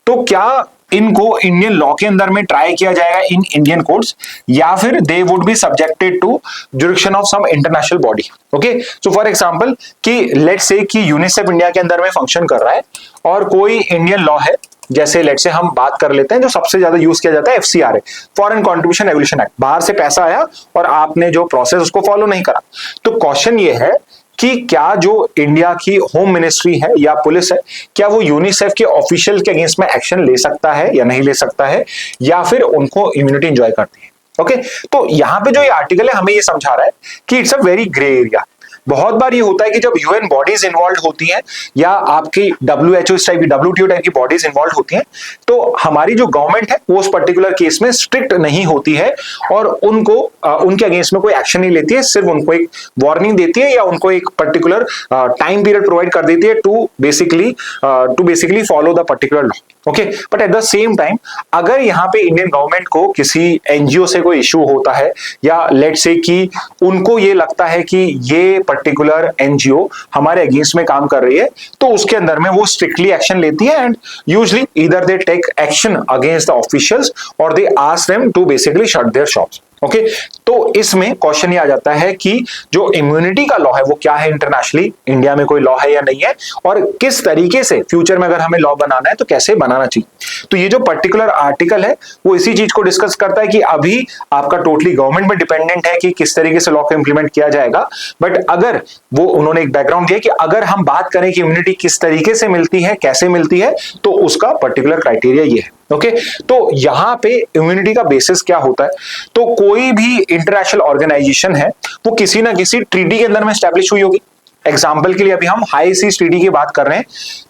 तो क्या इनको इंडियन लॉ के अंदर में ट्राई किया जाएगा इन इंडियन कोर्ट्स, या फिर they would be subjected to jurisdiction of some international body. Okay, so for example कि लेट्स से कि यूनिसेफ इंडिया के अंदर में फंक्शन कर रहा है और कोई इंडियन लॉ है, जैसे लेट्स से हम बात कर लेते हैं जो सबसे ज्यादा यूज किया जाता है FCRA, foreign contribution regulation act. बाहर से पैसा आया और आपने जो प्रोसेस उसको फॉलो नहीं करा। तो क्वेश्चन ये है कि क्या जो इंडिया की होम मिनिस्ट्री है या पुलिस है, क्या वो यूनिसेफ के ऑफिशियल के अगेंस्ट में एक्शन ले सकता है या नहीं ले सकता है, या फिर उनको इम्यूनिटी एंजॉय करती है? ओके, तो यहां पे जो ये आर्टिकल है हमें ये समझा रहा है कि it's a very grey area. बहुत बार ये होता है कि जब यूएन बॉडीज इन्वॉल्व होती हैं या आपकी डब्ल्यूएचओ इस टाइप की, डब्ल्यूटीओ टाइप की बॉडीज इन्वॉल्व होती हैं, तो हमारी जो गवर्नमेंट है वो उस पर्टिकुलर केस में स्ट्रिक्ट नहीं होती है और उनको उनके अगेंस्ट में कोई एक्शन नहीं लेती है। सिर्फ उनको एक वार्निंग देती है या उनको एक पर्टिकुलर टाइम पीरियड प्रोवाइड कर देती है to basically follow the particular law. Okay, but at the same time अगर यहाँ पे इंडियन गवर्नमेंट को किसी एनजीओ से कोई इश्यू होता है, या लेट्स से कि उनको ये लगता है कि ये पर्टिकुलर एनजीओ हमारे अगेंस्ट में काम कर रही है, तो उसके अंदर में वो स्ट्रिक्टली एक्शन लेती है and usually either they take action against the officials और they ask them to basically shut their shops. Okay, तो इसमें क्वेश्चन ये आ जाता है कि जो इम्यूनिटी का लॉ है वो क्या है इंटरनेशनली, इंडिया में कोई लॉ है या नहीं है, और किस तरीके से फ्यूचर में अगर हमें लॉ बनाना है तो कैसे बनाना चाहिए। तो ये जो पर्टिकुलर आर्टिकल है वो इसी चीज को डिस्कस करता है कि अभी आपका टोटली गवर्नमेंट में डिपेंडेंट है कि किस तरीके से लॉ को इंप्लीमेंट किया जाएगा, बट अगर वो उन्होंने एक बैकग्राउंड दिया कि अगर हम बात करें कि इम्यूनिटी किस तरीके से मिलती है, कैसे मिलती है, तो उसका पर्टिकुलर क्राइटेरिया ये है। ओके, तो यहां पे इम्यूनिटी का बेसिस क्या होता है, तो कोई भी इंटरनेशनल ऑर्गेनाइजेशन है वो किसी ना किसी ट्रीटी के अंदर में एस्टैब्लिश हुई होगी। एग्जाम्पल के लिए अभी हम हाई सीज ट्रीटी की बात कर रहे हैं,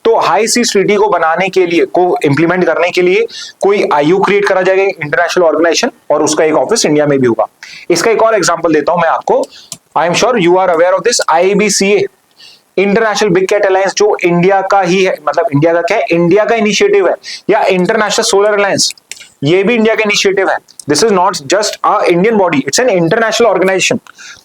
तो हाई सीज ट्रीटी को बनाने के लिए, को इंप्लीमेंट करने के लिए कोई आईयू क्रिएट करा जाएगा, इंटरनेशनल ऑर्गेनाइजेशन, और उसका एक ऑफिस इंडिया में भी होगा। इसका एक और एग्जाम्पल देता हूं मैं आपको, I am sure you are aware of this, IBCA, international big cat alliance, जो इंडिया का ही है, मतलब इंडिया का क्या है, इंडिया का इनिशिएटिव है, या इंटरनेशनल सोलर अलायंस, ये भी इंडिया का इनिशिएटिव है। This is not just a Indian body, it's an international organisation.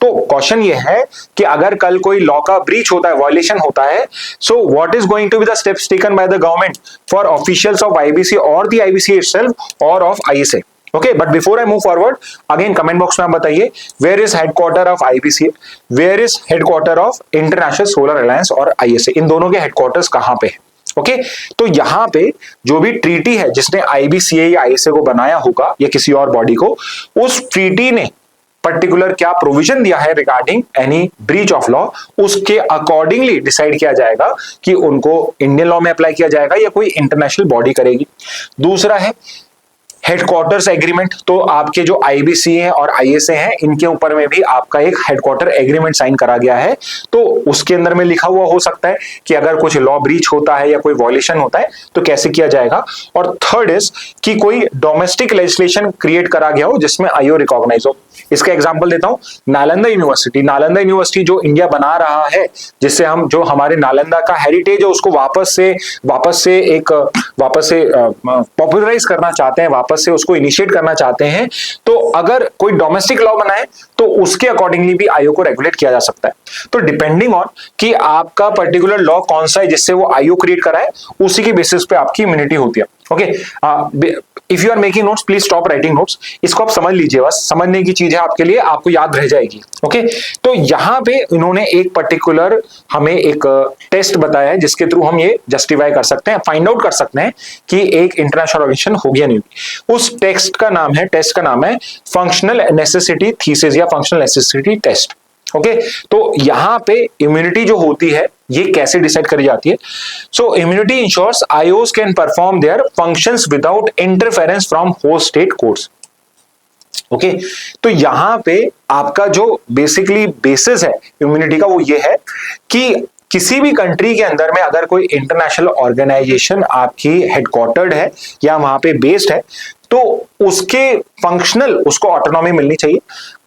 तो क्वेश्चन ये है कि अगर कल कोई लॉ का ब्रीच होता है, वायलेशन होता है, so what is going to be the steps taken by the government for officials of IBC और द IBC itself और of ISA। Okay, but before I move forward, again comment box में आप बताइए, where is headquarter of IBCA, where is headquarter of International Solar Alliance और ISA, इन दोनों के headquarters कहां पे है। ओके, तो यहां पे जो भी ट्रीटी है जिसने IBCA या ISA को बनाया होगा या किसी और बॉडी को, उस ट्रीटी ने पर्टिकुलर क्या प्रोविजन दिया है regarding any breach of law, उसके अकॉर्डिंगली डिसाइड किया जाएगा कि उनको इंडियन लॉ में अप्लाई किया जाएगा या कोई इंटरनेशनल बॉडी करेगी। दूसरा है हेडक्वार्टर्स एग्रीमेंट, तो आपके जो IBC हैं और ISA हैं, इनके ऊपर में भी आपका एक हेडक्वार्टर एग्रीमेंट साइन करा गया है, तो उसके अंदर में लिखा हुआ हो सकता है कि अगर कुछ लॉ ब्रीच होता है या कोई वॉयलेशन होता है तो कैसे किया जाएगा। और थर्ड इज कि कोई डोमेस्टिक लेजिस्लेशन क्रिएट करा गया हो जिसमें IO रिकॉग्नाइज हो। इसका एग्जांपल देता हूं, नालंदा यूनिवर्सिटी, नालंदा यूनिवर्सिटी जो इंडिया बना रहा है, जिससे हम जो हमारे नालंदा का हेरिटेज है उसको वापस से पॉपुलराइज करना चाहते हैं, वापस से उसको इनिशिएट करना चाहते हैं, तो अगर कोई डोमेस्टिक लॉ बनाए तो उसके अकॉर्डिंगली भी IO को रेगुलेट किया जा सकता है। तो डिपेंडिंग ऑन कि आपका पर्टिकुलर लॉ कौन सा है जिससे वो IO क्रिएट कराए, उसी के बेसिस पे आपकी इम्यूनिटी होती है। Okay, if you are making notes please stop writing notes, इसको आप समझ लीजिए, बस समझने की चीज है आपके लिए, आपको याद रह जाएगी। ओके, तो यहां पे इन्होंने एक पर्टिकुलर हमें एक टेस्ट बताया है जिसके थ्रू हम ये जस्टिफाई कर सकते हैं, फाइंड आउट कर सकते हैं कि एक इंटरनेशनल ऑर्गेनाइजेशन हो गया नहीं। उस टेस्ट का नाम है फंक्शनल नेसेसिटी थीसिस या फंक्शनल नेसेसिटी टेस्ट। ओके, तो यहां पे इम्यूनिटी जो होती है ये कैसे डिसाइड करी जाती है। So immunity ensures IOs can perform their functions without interference from host state courts. Okay, तो यहां पे आपका जो बेसिकली बेसिस है इम्यूनिटी का वो ये है कि किसी भी कंट्री के अंदर में अगर कोई इंटरनेशनल ऑर्गेनाइजेशन आपकी हेडक्वार्टर्ड है या वहां पे बेस्ड है, तो उसके फंक्शनल उसको ऑटोनॉमी मिलनी चाहिए।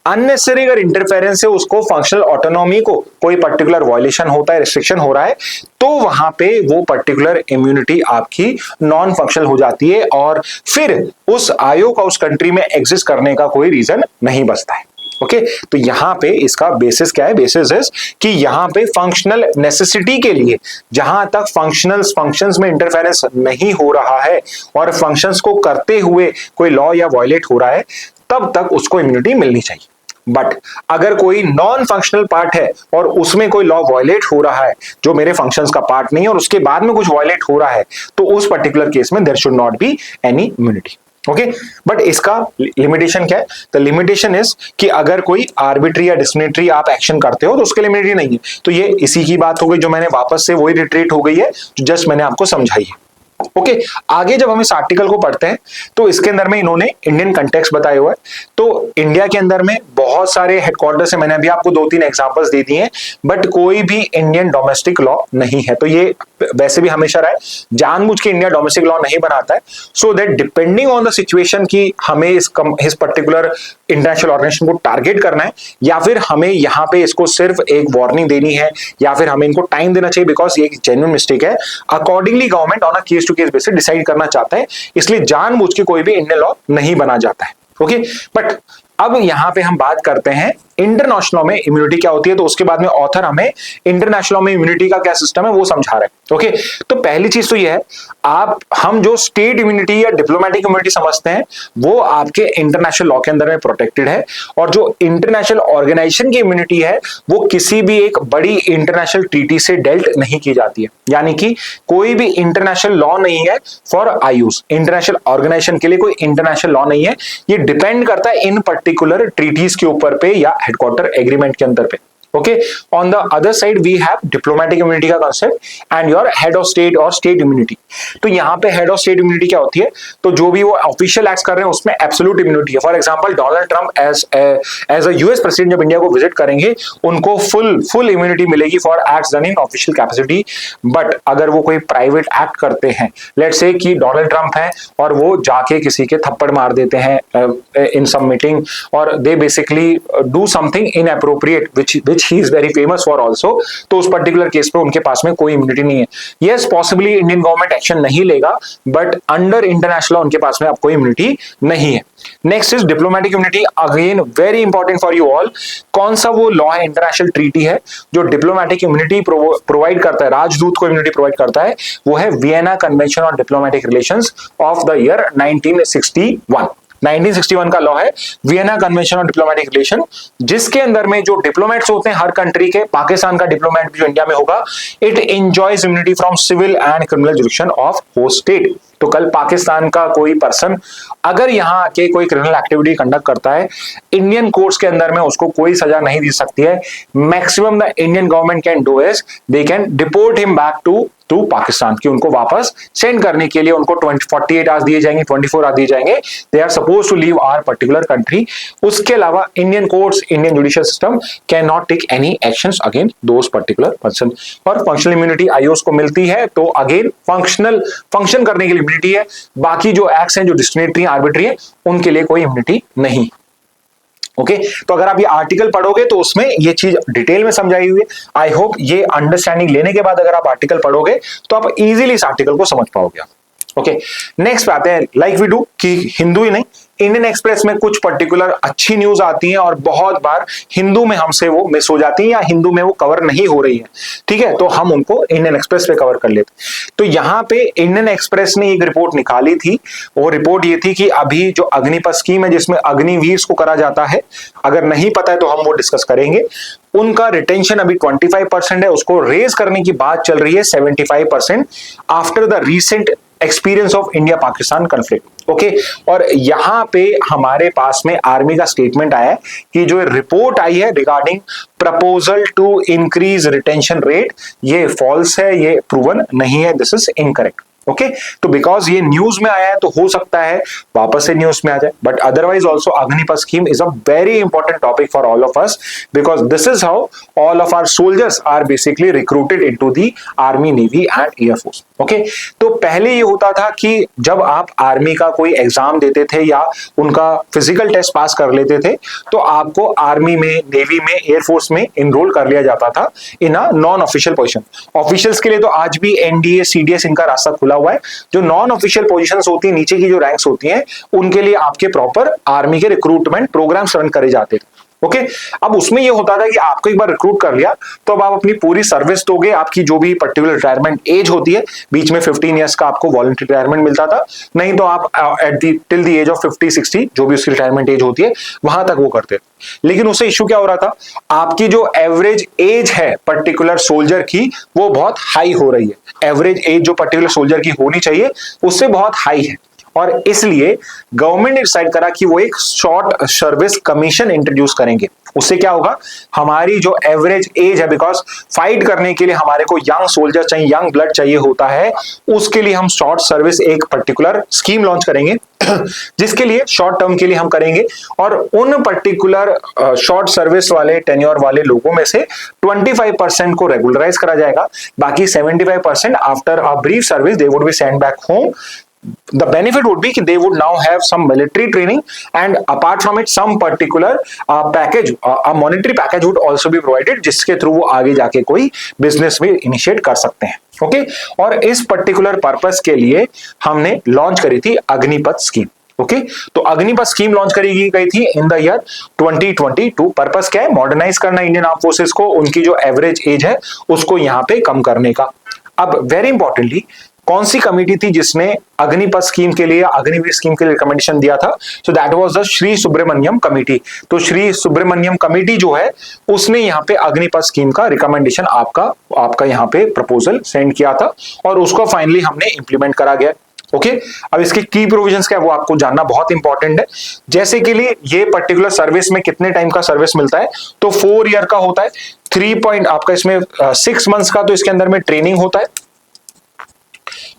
अननेसेसरी अगर इंटरफेरेंस है, उसको फंक्शनल ऑटोनॉमी को कोई पर्टिकुलर वायलेशन होता है, रिस्ट्रिक्शन हो रहा है, तो वहां पे वो पर्टिकुलर इम्यूनिटी आपकी नॉन फंक्शनल हो जाती है और फिर उस IO का उस कंट्री में एग्जिस्ट करने का कोई रीजन नहीं बचता है। ओके, तो यहां पे इसका बेसिस क्या है, बेसिस है कि यहां पे फंक्शनल नेसेसिटी के लिए जहां तक फंक्शंस में इंटरफेरेंस नहीं हो रहा है और फंक्शंस को करते हुए कोई लॉ या वायलेट हो रहा है, तब तक उसको इम्यूनिटी मिलनी चाहिए। बट अगर कोई नॉन फंक्शनल पार्ट है और उसमें कोई लॉ वायलेट हो रहा है जो मेरे फंक्शंस का पार्ट नहीं है और उसके बाद में कुछ वायलेट हो रहा है, तो उस पर्टिकुलर केस में there should not be any immunity. Okay, but इसका लिमिटेशन क्या है, द लिमिटेशन इज कि अगर कोई आर्बिट्री या डिस्क्रिमिनेटरी आप एक्शन करते हो तो उसके लिमिटेशन नहीं है। तो ये इसी की बात हो गई जो मैंने वापस से वही रिट्रीट हो गई है जो जस्ट मैंने आपको समझाई है। ओके, आगे जब हम इस आर्टिकल को पढ़ते हैं तो इसके अंदर में इन्होंने इंडियन कंटेक्स्ट बताया हुआ है। तो इंडिया के अंदर में बहुत सारे हेडक्वार्टर्स है, मैंने अभी आपको 2-3 एग्जांपल्स दे दिए हैं, बट कोई भी इंडियन डोमेस्टिक लॉ नहीं है। तो ये वैसे भी हमेशा रहा है, जानबूझ के इंडिया डोमेस्टिक लॉ नहीं बनाता है, so that depending on the situation की हमें इस पर्टिकुलर इंटरनेशनल ऑर्गेनाइजेशन को टारगेट करना है या फिर हमें यहाँ पे इसको सिर्फ एक वार्निंग देनी है या फिर हमें इनको टाइम देना चाहिए बिकॉज ये एक जेन्युइन मिस्टेक है। Accordingly government on a case to case basis decide करना चाहता है, इसलिए जानबूझ के कोई भी इंडियन लॉ नहीं बना जाता है। ओके, बट अब यहां पे हम बात करते हैं इंटरनेशनल में इम्यूनिटी क्या होती है, तो उसके बाद में ऑथर हमें इंटरनेशनल में इम्यूनिटी का क्या सिस्टम है वो समझा रहे हैं। ओके, तो पहली चीज तो ये है, हम जो स्टेट इम्यूनिटी या डिप्लोमेटिक इम्यूनिटी समझते हैं वो आपके इंटरनेशनल लॉ के अंदर में प्रोटेक्टेड है, और जो इंटरनेशनल ऑर्गेनाइजेशन की इम्यूनिटी है वो किसी भी एक बड़ी इंटरनेशनल ट्रीटी से डेल्ट नहीं की जाती है। यानी कि कोई भी इंटरनेशनल लॉ नहीं है फॉर आईयूज, इंटरनेशनल ऑर्गेनाइजेशन के लिए कोई इंटरनेशनल लॉ नहीं है, ये डिपेंड करता है इन पर्टिकुलर ट्रीटीज के ऊपर पे या हेडक्वार्टर एग्रीमेंट के अंदर पे। Okay, on the other side we have diplomatic immunity का concept and your head of state और state immunity। तो यहाँ पे head of state immunity क्या होती है, तो जो भी वो ऑफिशियल एक्ट कर रहे हैं उसमें एब्सोल्यूट इम्यूनिटी है। For example Donald Trump as a US president जब इंडिया को विजिट करेंगे उनको फुल इम्यूनिटी मिलेगी for acts done in official capacity. But अगर वो कोई प्राइवेट एक्ट करते हैं, लेट्स से कि डोनाल्ड ट्रंप है और वो जाके किसी के थप्पड़ मार देते हैं इन सम मीटिंग, और they basically do something inappropriate which he is very famous for also, तो उस पर्टिकुलर केस पे उनके पास में कोई इम्यूनिटी नहीं है। Yes, possibly Indian government action नहीं लेगा, बट अंडर इंटरनेशनल उनके पास में अब कोई इम्यूनिटी नहीं है। Next is diplomatic immunity, again very important for you all. कौन सा वो लॉ है, इंटरनेशनल ट्रीटी है जो डिप्लोमेटिक इम्यूनिटी प्रोवाइड करता है, राजदूत को इम्यूनिटी प्रोवाइड करता है, वो है Vienna convention on diplomatic relations of the year 1961। 1961 का लॉ है Vienna convention on diplomatic relation, जिसके अंदर में जो डिप्लोमेट्स होते हैं हर कंट्री के, पाकिस्तान का डिप्लोमेट भी जो इंडिया में होगा, it enjoys immunity from civil and criminal jurisdiction of host state. तो कल पाकिस्तान का कोई पर्सन अगर यहाँ आके कोई क्रिमिनल एक्टिविटी कंडक्ट करता है, इंडियन कोर्ट्स के अंदर में उसको कोई सजा नहीं दी सकती है। Maximum the Indian government can do is they can deport him back to Pakistan, की उनको वापस सेंड करने के लिए उनको 48 आवर्स दिए जाएंगे, 24 आवर्स दिए जाएंगे, they are suppose to leave our particular country. उसके अलावा Indian courts, Indian judicial system can not take any actions against those particular person. और फंक्शनल इम्यूनिटी आईओएस को मिलती है, तो अगेन फंक्शन करने के लिए इम्यूनिटी है, बाकी जो एक्ट्स हैं जो डिस्क्रिमिनेटरी आर्बिट्री है उनके लिए कोई इम्यूनिटी नहीं। ओके, तो अगर आप ये आर्टिकल पढ़ोगे तो उसमें ये चीज डिटेल में समझाई हुई है। आई होप ये अंडरस्टैंडिंग लेने के बाद अगर आप आर्टिकल पढ़ोगे तो आप इजीली इस आर्टिकल को समझ पाओगे। ओके, नेक्स्ट पे आते हैं, लाइक वी डू कि हिंदू ही नहीं, इंडियन एक्सप्रेस में कुछ पर्टिकुलर अच्छी न्यूज आती है और बहुत बार हिंदू में हमसे वो मिस हो जाती है या हिंदू में वो कवर नहीं हो रही है। ठीक है, तो हम उनको इंडियन एक्सप्रेस पे कवर कर लेते। तो यहाँ पे इंडियन एक्सप्रेस ने एक रिपोर्ट निकाली थी, वो रिपोर्ट ये थी कि अभी जो अग्निपथ स्कीम है जिसमें अग्निवीर को करा जाता है, अगर नहीं पता है तो हम वो डिस्कस करेंगे, उनका रिटेंशन अभी 25% है, उसको रेज करने की बात चल रही है 75% after the recent experience of India Pakistan conflict. Okay, और यहां पे हमारे पास में आर्मी का स्टेटमेंट आया है कि जो रिपोर्ट आई है regarding proposal to increase retention rate, ये फॉल्स है, ये प्रूवन नहीं है, दिस इज इनकरेक्ट। ओके, तो बिकॉज ये न्यूज में आया है तो हो सकता है वापस से न्यूज में आ जाए, but otherwise also Agnipath scheme is a very important topic for all of us, because this is how all of our soldiers are basically recruited into the army, navy and air force. Okay, तो पहले ये होता था कि जब आप army का कोई एग्जाम देते थे या उनका फिजिकल टेस्ट पास कर लेते थे तो आपको आर्मी में, नेवी में, एयरफोर्स में इनरोल कर लिया जाता था in a non official position. Officials के लिए तो आज भी एनडीए, सीडीएस इनका रास्ता खुला हुआ है। जो नॉन ऑफिशियल पोजीशंस होती है, नीचे की जो रैंक्स होती हैं, उनके लिए आपके प्रॉपर आर्मी के रिक्रूटमेंट प्रोग्राम्स रन करे जाते थे। ओके, अब उसमें ये होता था कि आपको एक बार रिक्रूट कर लिया तो अब आप अपनी पूरी सर्विस दोगे, आपकी जो भी पर्टिकुलर रिटायरमेंट एज होती है, बीच में 15 इयर्स का आपको वॉलंटरी रिटायरमेंट मिलता था, नहीं तो आप at the till the age of 50-60 जो भी उसकी रिटायरमेंट एज होती है वहां तक वो करते। लेकिन उससे इश्यू क्या हो रहा था, आपकी जो एवरेज एज है पर्टिकुलर सोल्जर की वो बहुत हाई हो रही है। एवरेज एज जो पर्टिकुलर सोल्जर की होनी चाहिए उससे बहुत हाई है, और इसलिए गवर्नमेंट ने डिसाइड करा कि वो एक शॉर्ट सर्विस कमीशन इंट्रोड्यूस करेंगे। उससे क्या होगा, हमारी जो एवरेज एज है, बिकॉज फाइट करने के लिए हमारे को यंग सोल्जर चाहिए, यंग ब्लड चाहिए होता है, उसके लिए हम शॉर्ट सर्विस एक पर्टिकुलर स्कीम लॉन्च करेंगे जिसके लिए शॉर्ट टर्म के लिए हम करेंगे, और उन पर्टिकुलर शॉर्ट सर्विस वाले टेन्योर वाले लोगों में से 25% को रेगुलराइज करा जाएगा, बाकी 75% after a brief service they would be send back home. The benefit would be they would now have some military training, and apart from it some particular package, a monetary package would also be provided, जिसके through वो आगे जाके कोई business में initiate कर सकते हैं। Okay, और इस पर्टिकुलर पर्पस के लिए हमने लॉन्च करी थी अग्निपथ स्कीम। ओके तो अग्निपथ स्कीम लॉन्च करी गई थी इन द ईयर 2022। पर्पस क्या है? मॉडर्नाइज करना इंडियन आर्म फोर्सेस को, उनकी जो एवरेज एज है उसको यहां पे कम करने का। अब वेरी इंपॉर्टेंटली, कौन सी कमिटी थी जिसने अग्निपथ स्कीम के लिए, अग्निवीर स्कीम के लिए रिकमेंडेशन दिया था? So that was the Shri Subramanyam committee. तो श्री सुब्रमण्यम कमिटी जो है उसने यहाँ पे अग्निपथ स्कीम का रिकमेंडेशन आपका यहाँ पे प्रपोजल सेंड किया था और उसको फाइनली हमने इंप्लीमेंट करा गया। ओके अब इसके की प्रोविजंस क्या है वो आपको जानना बहुत इंपॉर्टेंट है। जैसे कि लिए ये पर्टिकुलर सर्विस में कितने टाइम का सर्विस मिलता है? तो 4 ईयर का होता है। 3 पॉइंट आपका इसमें 6 मंथ्स का तो इसके अंदर में ट्रेनिंग होता है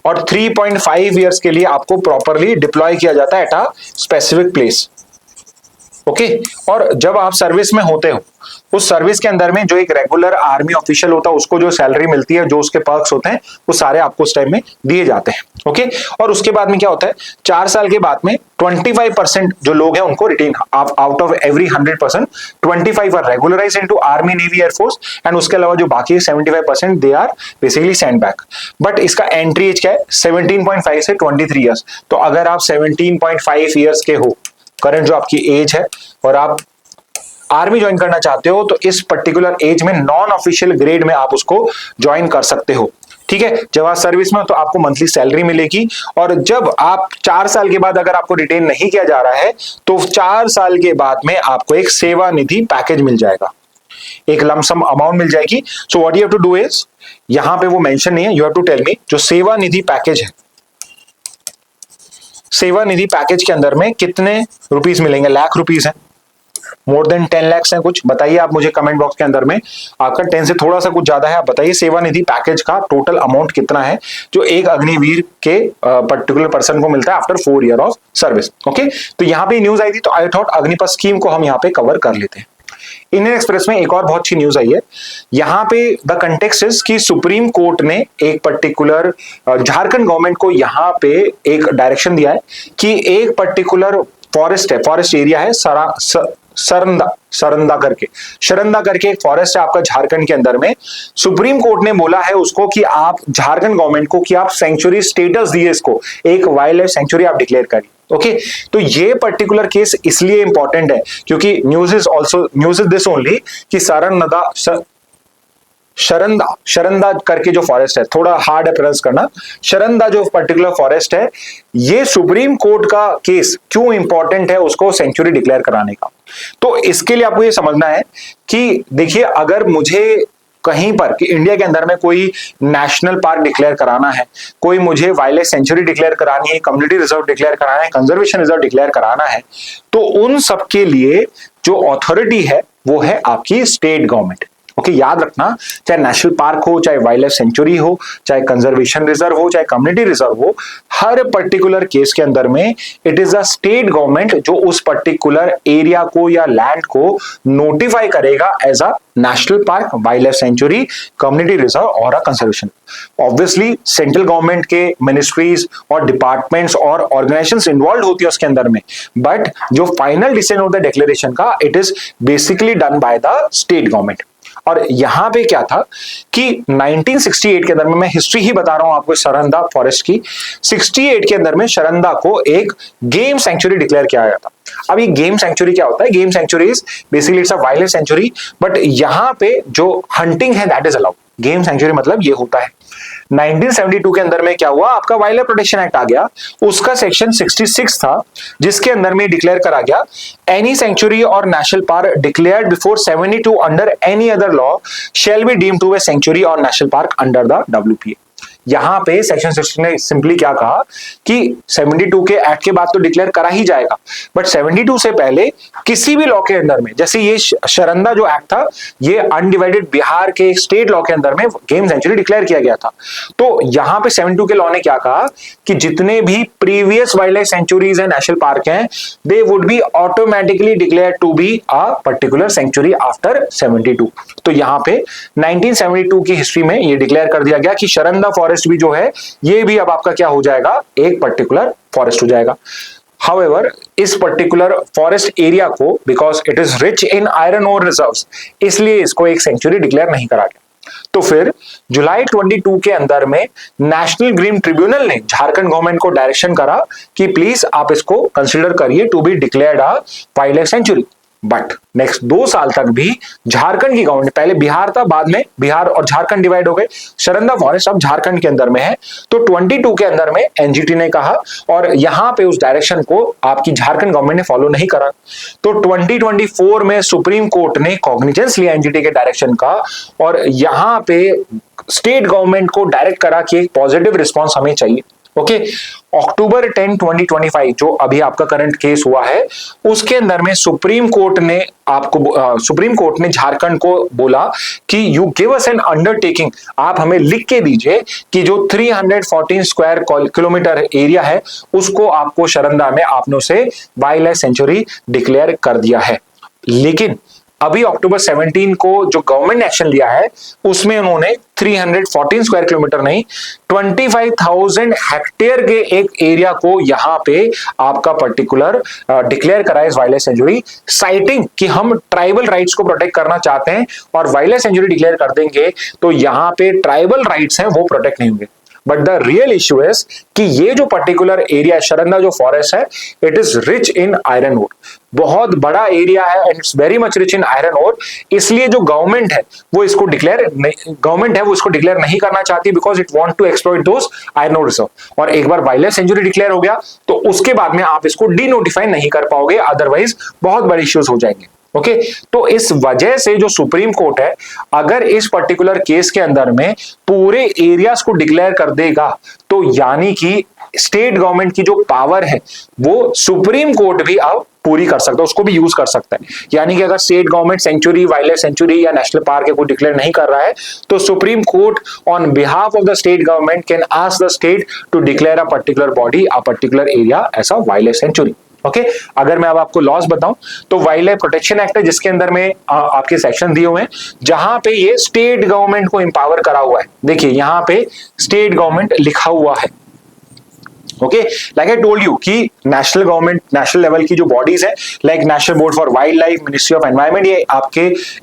और 3.5 ईयर्स के लिए आपको प्रॉपरली डिप्लॉय किया जाता है at a specific place. Okay और जब आप सर्विस में होते हो उस सर्विस के अंदर में जो एक रेगुलर आर्मी ऑफिशियल होता है उसको जो सैलरी मिलती है, जो उसके पर्क्स होते हैं वो सारे आपको उस टाइम में दिए जाते हैं। ओके और उसके बाद में क्या होता है? 4 साल के बाद में 25% जो लोग हैं उनको retain, out of every 100% 25 are regularized into army, navy, air force and उसके अलावा जो बाकी 75% they are basically send back. But इसका एंट्री एज क्या है? 17.5 से 23 ईयर्स। तो अगर आप 17.5 ईयर्स के हो, करंट जो आपकी एज है, और आप आर्मी ज्वाइन करना चाहते हो तो इस पर्टिकुलर एज में नॉन ऑफिशियल ग्रेड में आप उसको ज्वाइन कर सकते हो। ठीक है, जब आप सर्विस में हो तो आपको मंथली सैलरी मिलेगी और जब आप 4 साल के बाद अगर आपको रिटेन नहीं किया जा रहा है तो 4 साल के बाद में आपको एक सेवा निधि पैकेज मिल जाएगा, एक लमसम अमाउंट मिल जाएगी। So what you have to do is, यहां पे वो मेंशन नहीं है, you have to tell me जो सेवा निधि पैकेज है, सेवा निधि पैकेज के अंदर में कितने रुपीस मिलेंगे? लाख रुपीस है, मोर देन 10 लाख है कुछ? बताइए आप मुझे कमेंट बॉक्स के अंदर में। आपका 10 से थोड़ा सा कुछ ज्यादा है, आप बताइए सेवा निधि पैकेज का टोटल अमाउंट कितना है जो एक अग्निवीर के पर्टिकुलर पर्सन को मिलता है after 4 year of service. Okay तो यहाँ पे न्यूज आई थी तो आई थॉट अग्निपथ स्कीम को हम यहाँ पे कवर कर लेते हैं। इंडियन एक्सप्रेस में एक और बहुत अच्छी न्यूज आई है। यहाँ पे द कंटेक्स्ट इज कि सुप्रीम कोर्ट ने एक पर्टिकुलर झारखंड गवर्नमेंट को यहाँ पे एक डायरेक्शन दिया है कि एक पर्टिकुलर फॉरेस्ट है, फॉरेस्ट एरिया है, शरंदा करके एक फॉरेस्ट है आपका झारखंड के अंदर में। सुप्रीम कोर्ट ने बोला है उसको कि आप झारखंड गवर्नमेंट को कि आप सेंचुरी स्टेटस दिए, इसको एक वाइल्ड लाइफ सेंचुरी आप डिक्लेयर करिए। ओके तो ये पर्टिकुलर केस इसलिए इंपॉर्टेंट है क्योंकि न्यूज इज दिस ओनली कि शरंदा करके जो फॉरेस्ट है, थोड़ा हार्ड है प्रोनाउंस करना, शरंदा जो पर्टिकुलर फॉरेस्ट है, ये सुप्रीम कोर्ट का केस क्यों इंपॉर्टेंट है उसको सेंचुरी डिक्लेयर कराने का। तो इसके लिए आपको ये समझना है कि देखिए अगर मुझे कहीं पर कि इंडिया के अंदर में कोई नेशनल पार्क डिक्लेयर कराना है, कोई मुझे वाइल्ड लाइफ सेंचुरी डिक्लेयर करानी है, कम्युनिटी रिजर्व डिक्लेयर कराना है, कंजर्वेशन रिजर्व डिक्लेयर कराना है, तो उन सब के लिए जो अथॉरिटी है वो है आपकी स्टेट गवर्नमेंट। ओके याद रखना, चाहे नेशनल पार्क हो, चाहे वाइल्ड लाइफ सेंचुरी हो, चाहे कंजर्वेशन रिजर्व हो, चाहे कम्युनिटी रिजर्व हो, हर पर्टिकुलर केस के अंदर में it is a state government जो उस पर्टिकुलर एरिया को या लैंड को नोटिफाई करेगा as a national park, wild life sanctuary, community reserve और a conservation. Obviously central government के मिनिस्ट्रीज और डिपार्टमेंट्स और ऑर्गेनाइजेशंस इन्वॉल्व होती है उसके अंदर में, बट जो फाइनल डिसीजन होता है डिक्लेरेशन का it is basically done by the state government. और यहां पे क्या था कि 1968 के अंदर में, मैं हिस्ट्री ही बता रहा हूं आपको शरंदा फॉरेस्ट की, 68 के अंदर में शरंदा को एक गेम सेंचुरी डिक्लेयर किया गया था। अब ये गेम सेंचुरी क्या होता है? Game sanctuary is basically it's a wild life sanctuary, but यहां पे जो हंटिंग है that is allowed. Game sanctuary मतलब ये होता है। 1972 के अंदर में क्या हुआ, आपका वाइल्ड लाइफ प्रोटेक्शन एक्ट आ गया, उसका सेक्शन 66 था जिसके अंदर में डिक्लेयर करा गया एनी सेंचुरी और national park declared before 72 under any other law shall be deemed to a sanctuary और national park under the WPA। यहां पे सेक्शन 16 ने सिंपली क्या कहा कि 72 के एक्ट के बाद तो डिक्लेयर करा ही जाएगा, बट 72 से पहले किसी भी लॉ के अंदर में, जैसे ये शरंदा जो एक्ट था ये अनडिवाइडेड बिहार के स्टेट लॉ के अंदर में गेम सेंचुरी डिक्लेयर किया गया था। तो यहां पे 72 के लॉ ने क्या कहा कि जितने भी प्रीवियस वाइल्ड लाइफ सेंचुरीज है, नेशनल पार्क हैं, they would be automatically declare to be a particular sanctuary after 72। तो यहां पे 1972 की हिस्ट्री में ये डिक्लेयर कर दिया गया कि शरंदा फॉरेस्ट भी जो है ये भी अब आपका क्या हो जाएगा, एक पर्टिकुलर फॉरेस्ट हो जाएगा। However, इस पर्टिकुलर फॉरेस्ट एरिया को because it is rich in iron ore reserves, इसलिए इसको एक सेंचुरी डिक्लेयर नहीं करा गया। तो फिर जुलाई 22 के अंदर में नेशनल ग्रीन ट्रिब्यूनल ने झारखंड गवर्नमेंट को डायरेक्शन करा कि प्लीज आप इसको कंसीडर करिए to be declared a wild life sanctuary. But next 2 साल तक भी झारखंड की गवर्नमेंट, पहले बिहार था, बाद में बिहार और झारखंड डिवाइड हो गए, शरंदा फॉरेस्ट अब झारखंड के अंदर में है। तो 22 के अंदर में एनजीटी ने कहा और यहां पे उस डायरेक्शन को आपकी झारखंड गवर्नमेंट ने फॉलो नहीं करा। तो 2024 में सुप्रीम कोर्ट ने कॉग्निजेंस लिया एनजीटी के डायरेक्शन का और यहां पे स्टेट गवर्नमेंट को डायरेक्ट करा कि एक पॉजिटिव रिस्पॉन्स हमें चाहिए। ओके, अक्टूबर 10, 2025 जो अभी आपका करंट केस हुआ है उसके अंदर में सुप्रीम कोर्ट ने झारखंड को बोला कि you give us N undertaking, आप हमें लिख के दीजिए कि जो 314 स्क्वायर किलोमीटर एरिया है उसको आपको शरंदा में आपने उसे वाइल्ड लाइफ सेंचुरी डिक्लेयर कर दिया है। लेकिन अभी अक्टूबर 17 को जो गवर्नमेंट ने एक्शन लिया है उसमें उन्होंने 314 स्क्वायर किलोमीटर नहीं 25,000 हेक्टेयर के एक एरिया को यहां पे आपका पर्टिकुलर डिक्लेयर करा है वाइल्ड लाइफ सेंचुरी, साइटिंग कि हम ट्राइबल राइट्स को प्रोटेक्ट करना चाहते हैं और वाइल्ड लाइफ सेंचुरी डिक्लेयर कर देंगे तो यहां पे ट्राइबल राइट्स हैं वो प्रोटेक्ट नहीं होंगे। But the real issue is कि ये जो पर्टिकुलर एरिया शरंदा जो फॉरेस्ट है it is rich in iron ore, बहुत बड़ा एरिया है and it's very much rich in iron ore. इसलिए जो गवर्नमेंट है वो इसको डिक्लेयर नहीं करना चाहती because it want to exploit those iron ore reserve. और एक बार वाइल्ड लाइफ सेंचुरी डिक्लेयर हो गया तो उसके बाद में आप इसको डी नोटिफाई नहीं कर पाओगे, अदरवाइज बहुत बड़े इश्यूज हो जाएंगे। ओके, तो इस वजह से जो सुप्रीम कोर्ट है अगर इस पर्टिकुलर केस के अंदर में पूरे एरियाज को डिक्लेयर कर देगा तो यानी कि स्टेट गवर्नमेंट की जो पावर है वो सुप्रीम कोर्ट भी अब पूरी कर सकता है, उसको भी यूज कर सकता है। यानी कि अगर state government sanctuary, wild life sanctuary या नेशनल पार्क को डिक्लेयर नहीं कर रहा है तो supreme court on behalf of the state government can ask the state to declare a particular body, a particular area as a wild life sanctuary. Okay, अगर मैं अब आपको लॉस बताऊं तो वाइल्ड लाइफ प्रोटेक्शन एक्ट है जिसके अंदर में आपके सेक्शन दिए हुए हैं जहां पे ये स्टेट गवर्नमेंट को एम्पावर करा हुआ है। देखिए यहां पे स्टेट गवर्नमेंट लिखा हुआ है। Okay, like I told you कि नेशनल गवर्नमेंट, नेशनल लेवल की जो बॉडीज है like national board for wild life, ministry of environment, ये आपके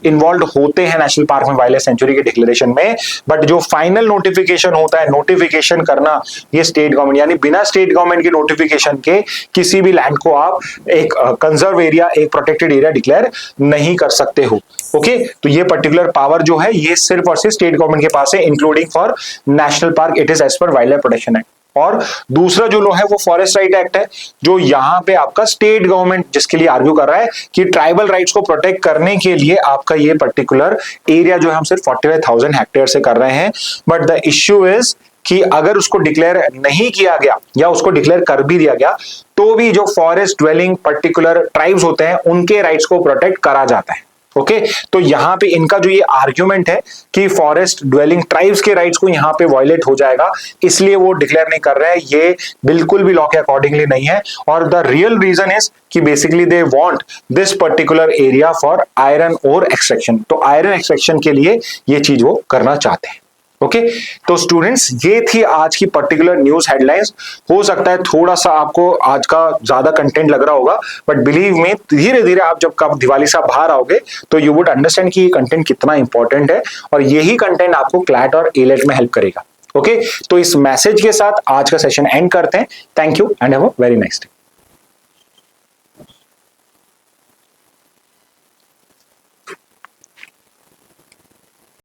इन्वॉल्व होते हैं नेशनल पार्क में वाइल्ड लाइफ सेंचुरी के डिक्लेरेशन में। बट जो फाइनल नोटिफिकेशन होता है, नोटिफिकेशन करना ये स्टेट गवर्नमेंट, यानी बिना स्टेट गवर्नमेंट के नोटिफिकेशन के किसी भी लैंड को आप एक कंजर्व एरिया, एक प्रोटेक्टेड एरिया डिक्लेयर नहीं कर सकते हो। ओके, तो ये पर्टिकुलर पावर जो है ये सिर्फ और सिर्फ स्टेट गवर्नमेंट के पास है, including for national park, it is as per wild life protection act. और दूसरा जो लॉ है वो फॉरेस्ट राइट एक्ट है जो यहां पे आपका स्टेट गवर्नमेंट जिसके लिए आर्ग्यू कर रहा है कि ट्राइबल राइट्स को प्रोटेक्ट करने के लिए आपका ये पर्टिकुलर एरिया जो है हम सिर्फ 45,000 हेक्टेयर से कर रहे हैं। बट द इश्यू इज कि अगर उसको डिक्लेयर नहीं किया गया या उसको डिक्लेयर कर भी दिया गया तो भी जो फॉरेस्ट ड्वेलिंग पर्टिकुलर ट्राइब्स होते हैं उनके राइट्स को प्रोटेक्ट करा जाता है। ओके, तो यहां पे इनका जो ये आर्ग्यूमेंट है कि फॉरेस्ट ड्वेलिंग ट्राइब्स के राइट्स को यहां पे वायलेट हो जाएगा इसलिए वो डिक्लेयर नहीं कर रहे हैं, ये बिल्कुल भी लॉ के अकॉर्डिंगली नहीं है। और द रियल रीजन इज कि basically they want this particular area for iron ore extraction, तो आयरन एक्सट्रैक्शन के लिए ये चीज वो करना चाहते हैं। ओके, तो स्टूडेंट्स ये थी आज की पर्टिकुलर न्यूज हेडलाइंस। हो सकता है थोड़ा सा आपको आज का ज्यादा कंटेंट लग रहा होगा बट बिलीव में धीरे धीरे आप जब कब दिवाली से बाहर आओगे तो यू वुड अंडरस्टैंड कि ये कंटेंट कितना इंपॉर्टेंट है और यही कंटेंट आपको क्लैट और एलेट में हेल्प करेगा। ओके, तो इस मैसेज के साथ आज का सेशन एंड करते हैं। Thank you and have a very nice day.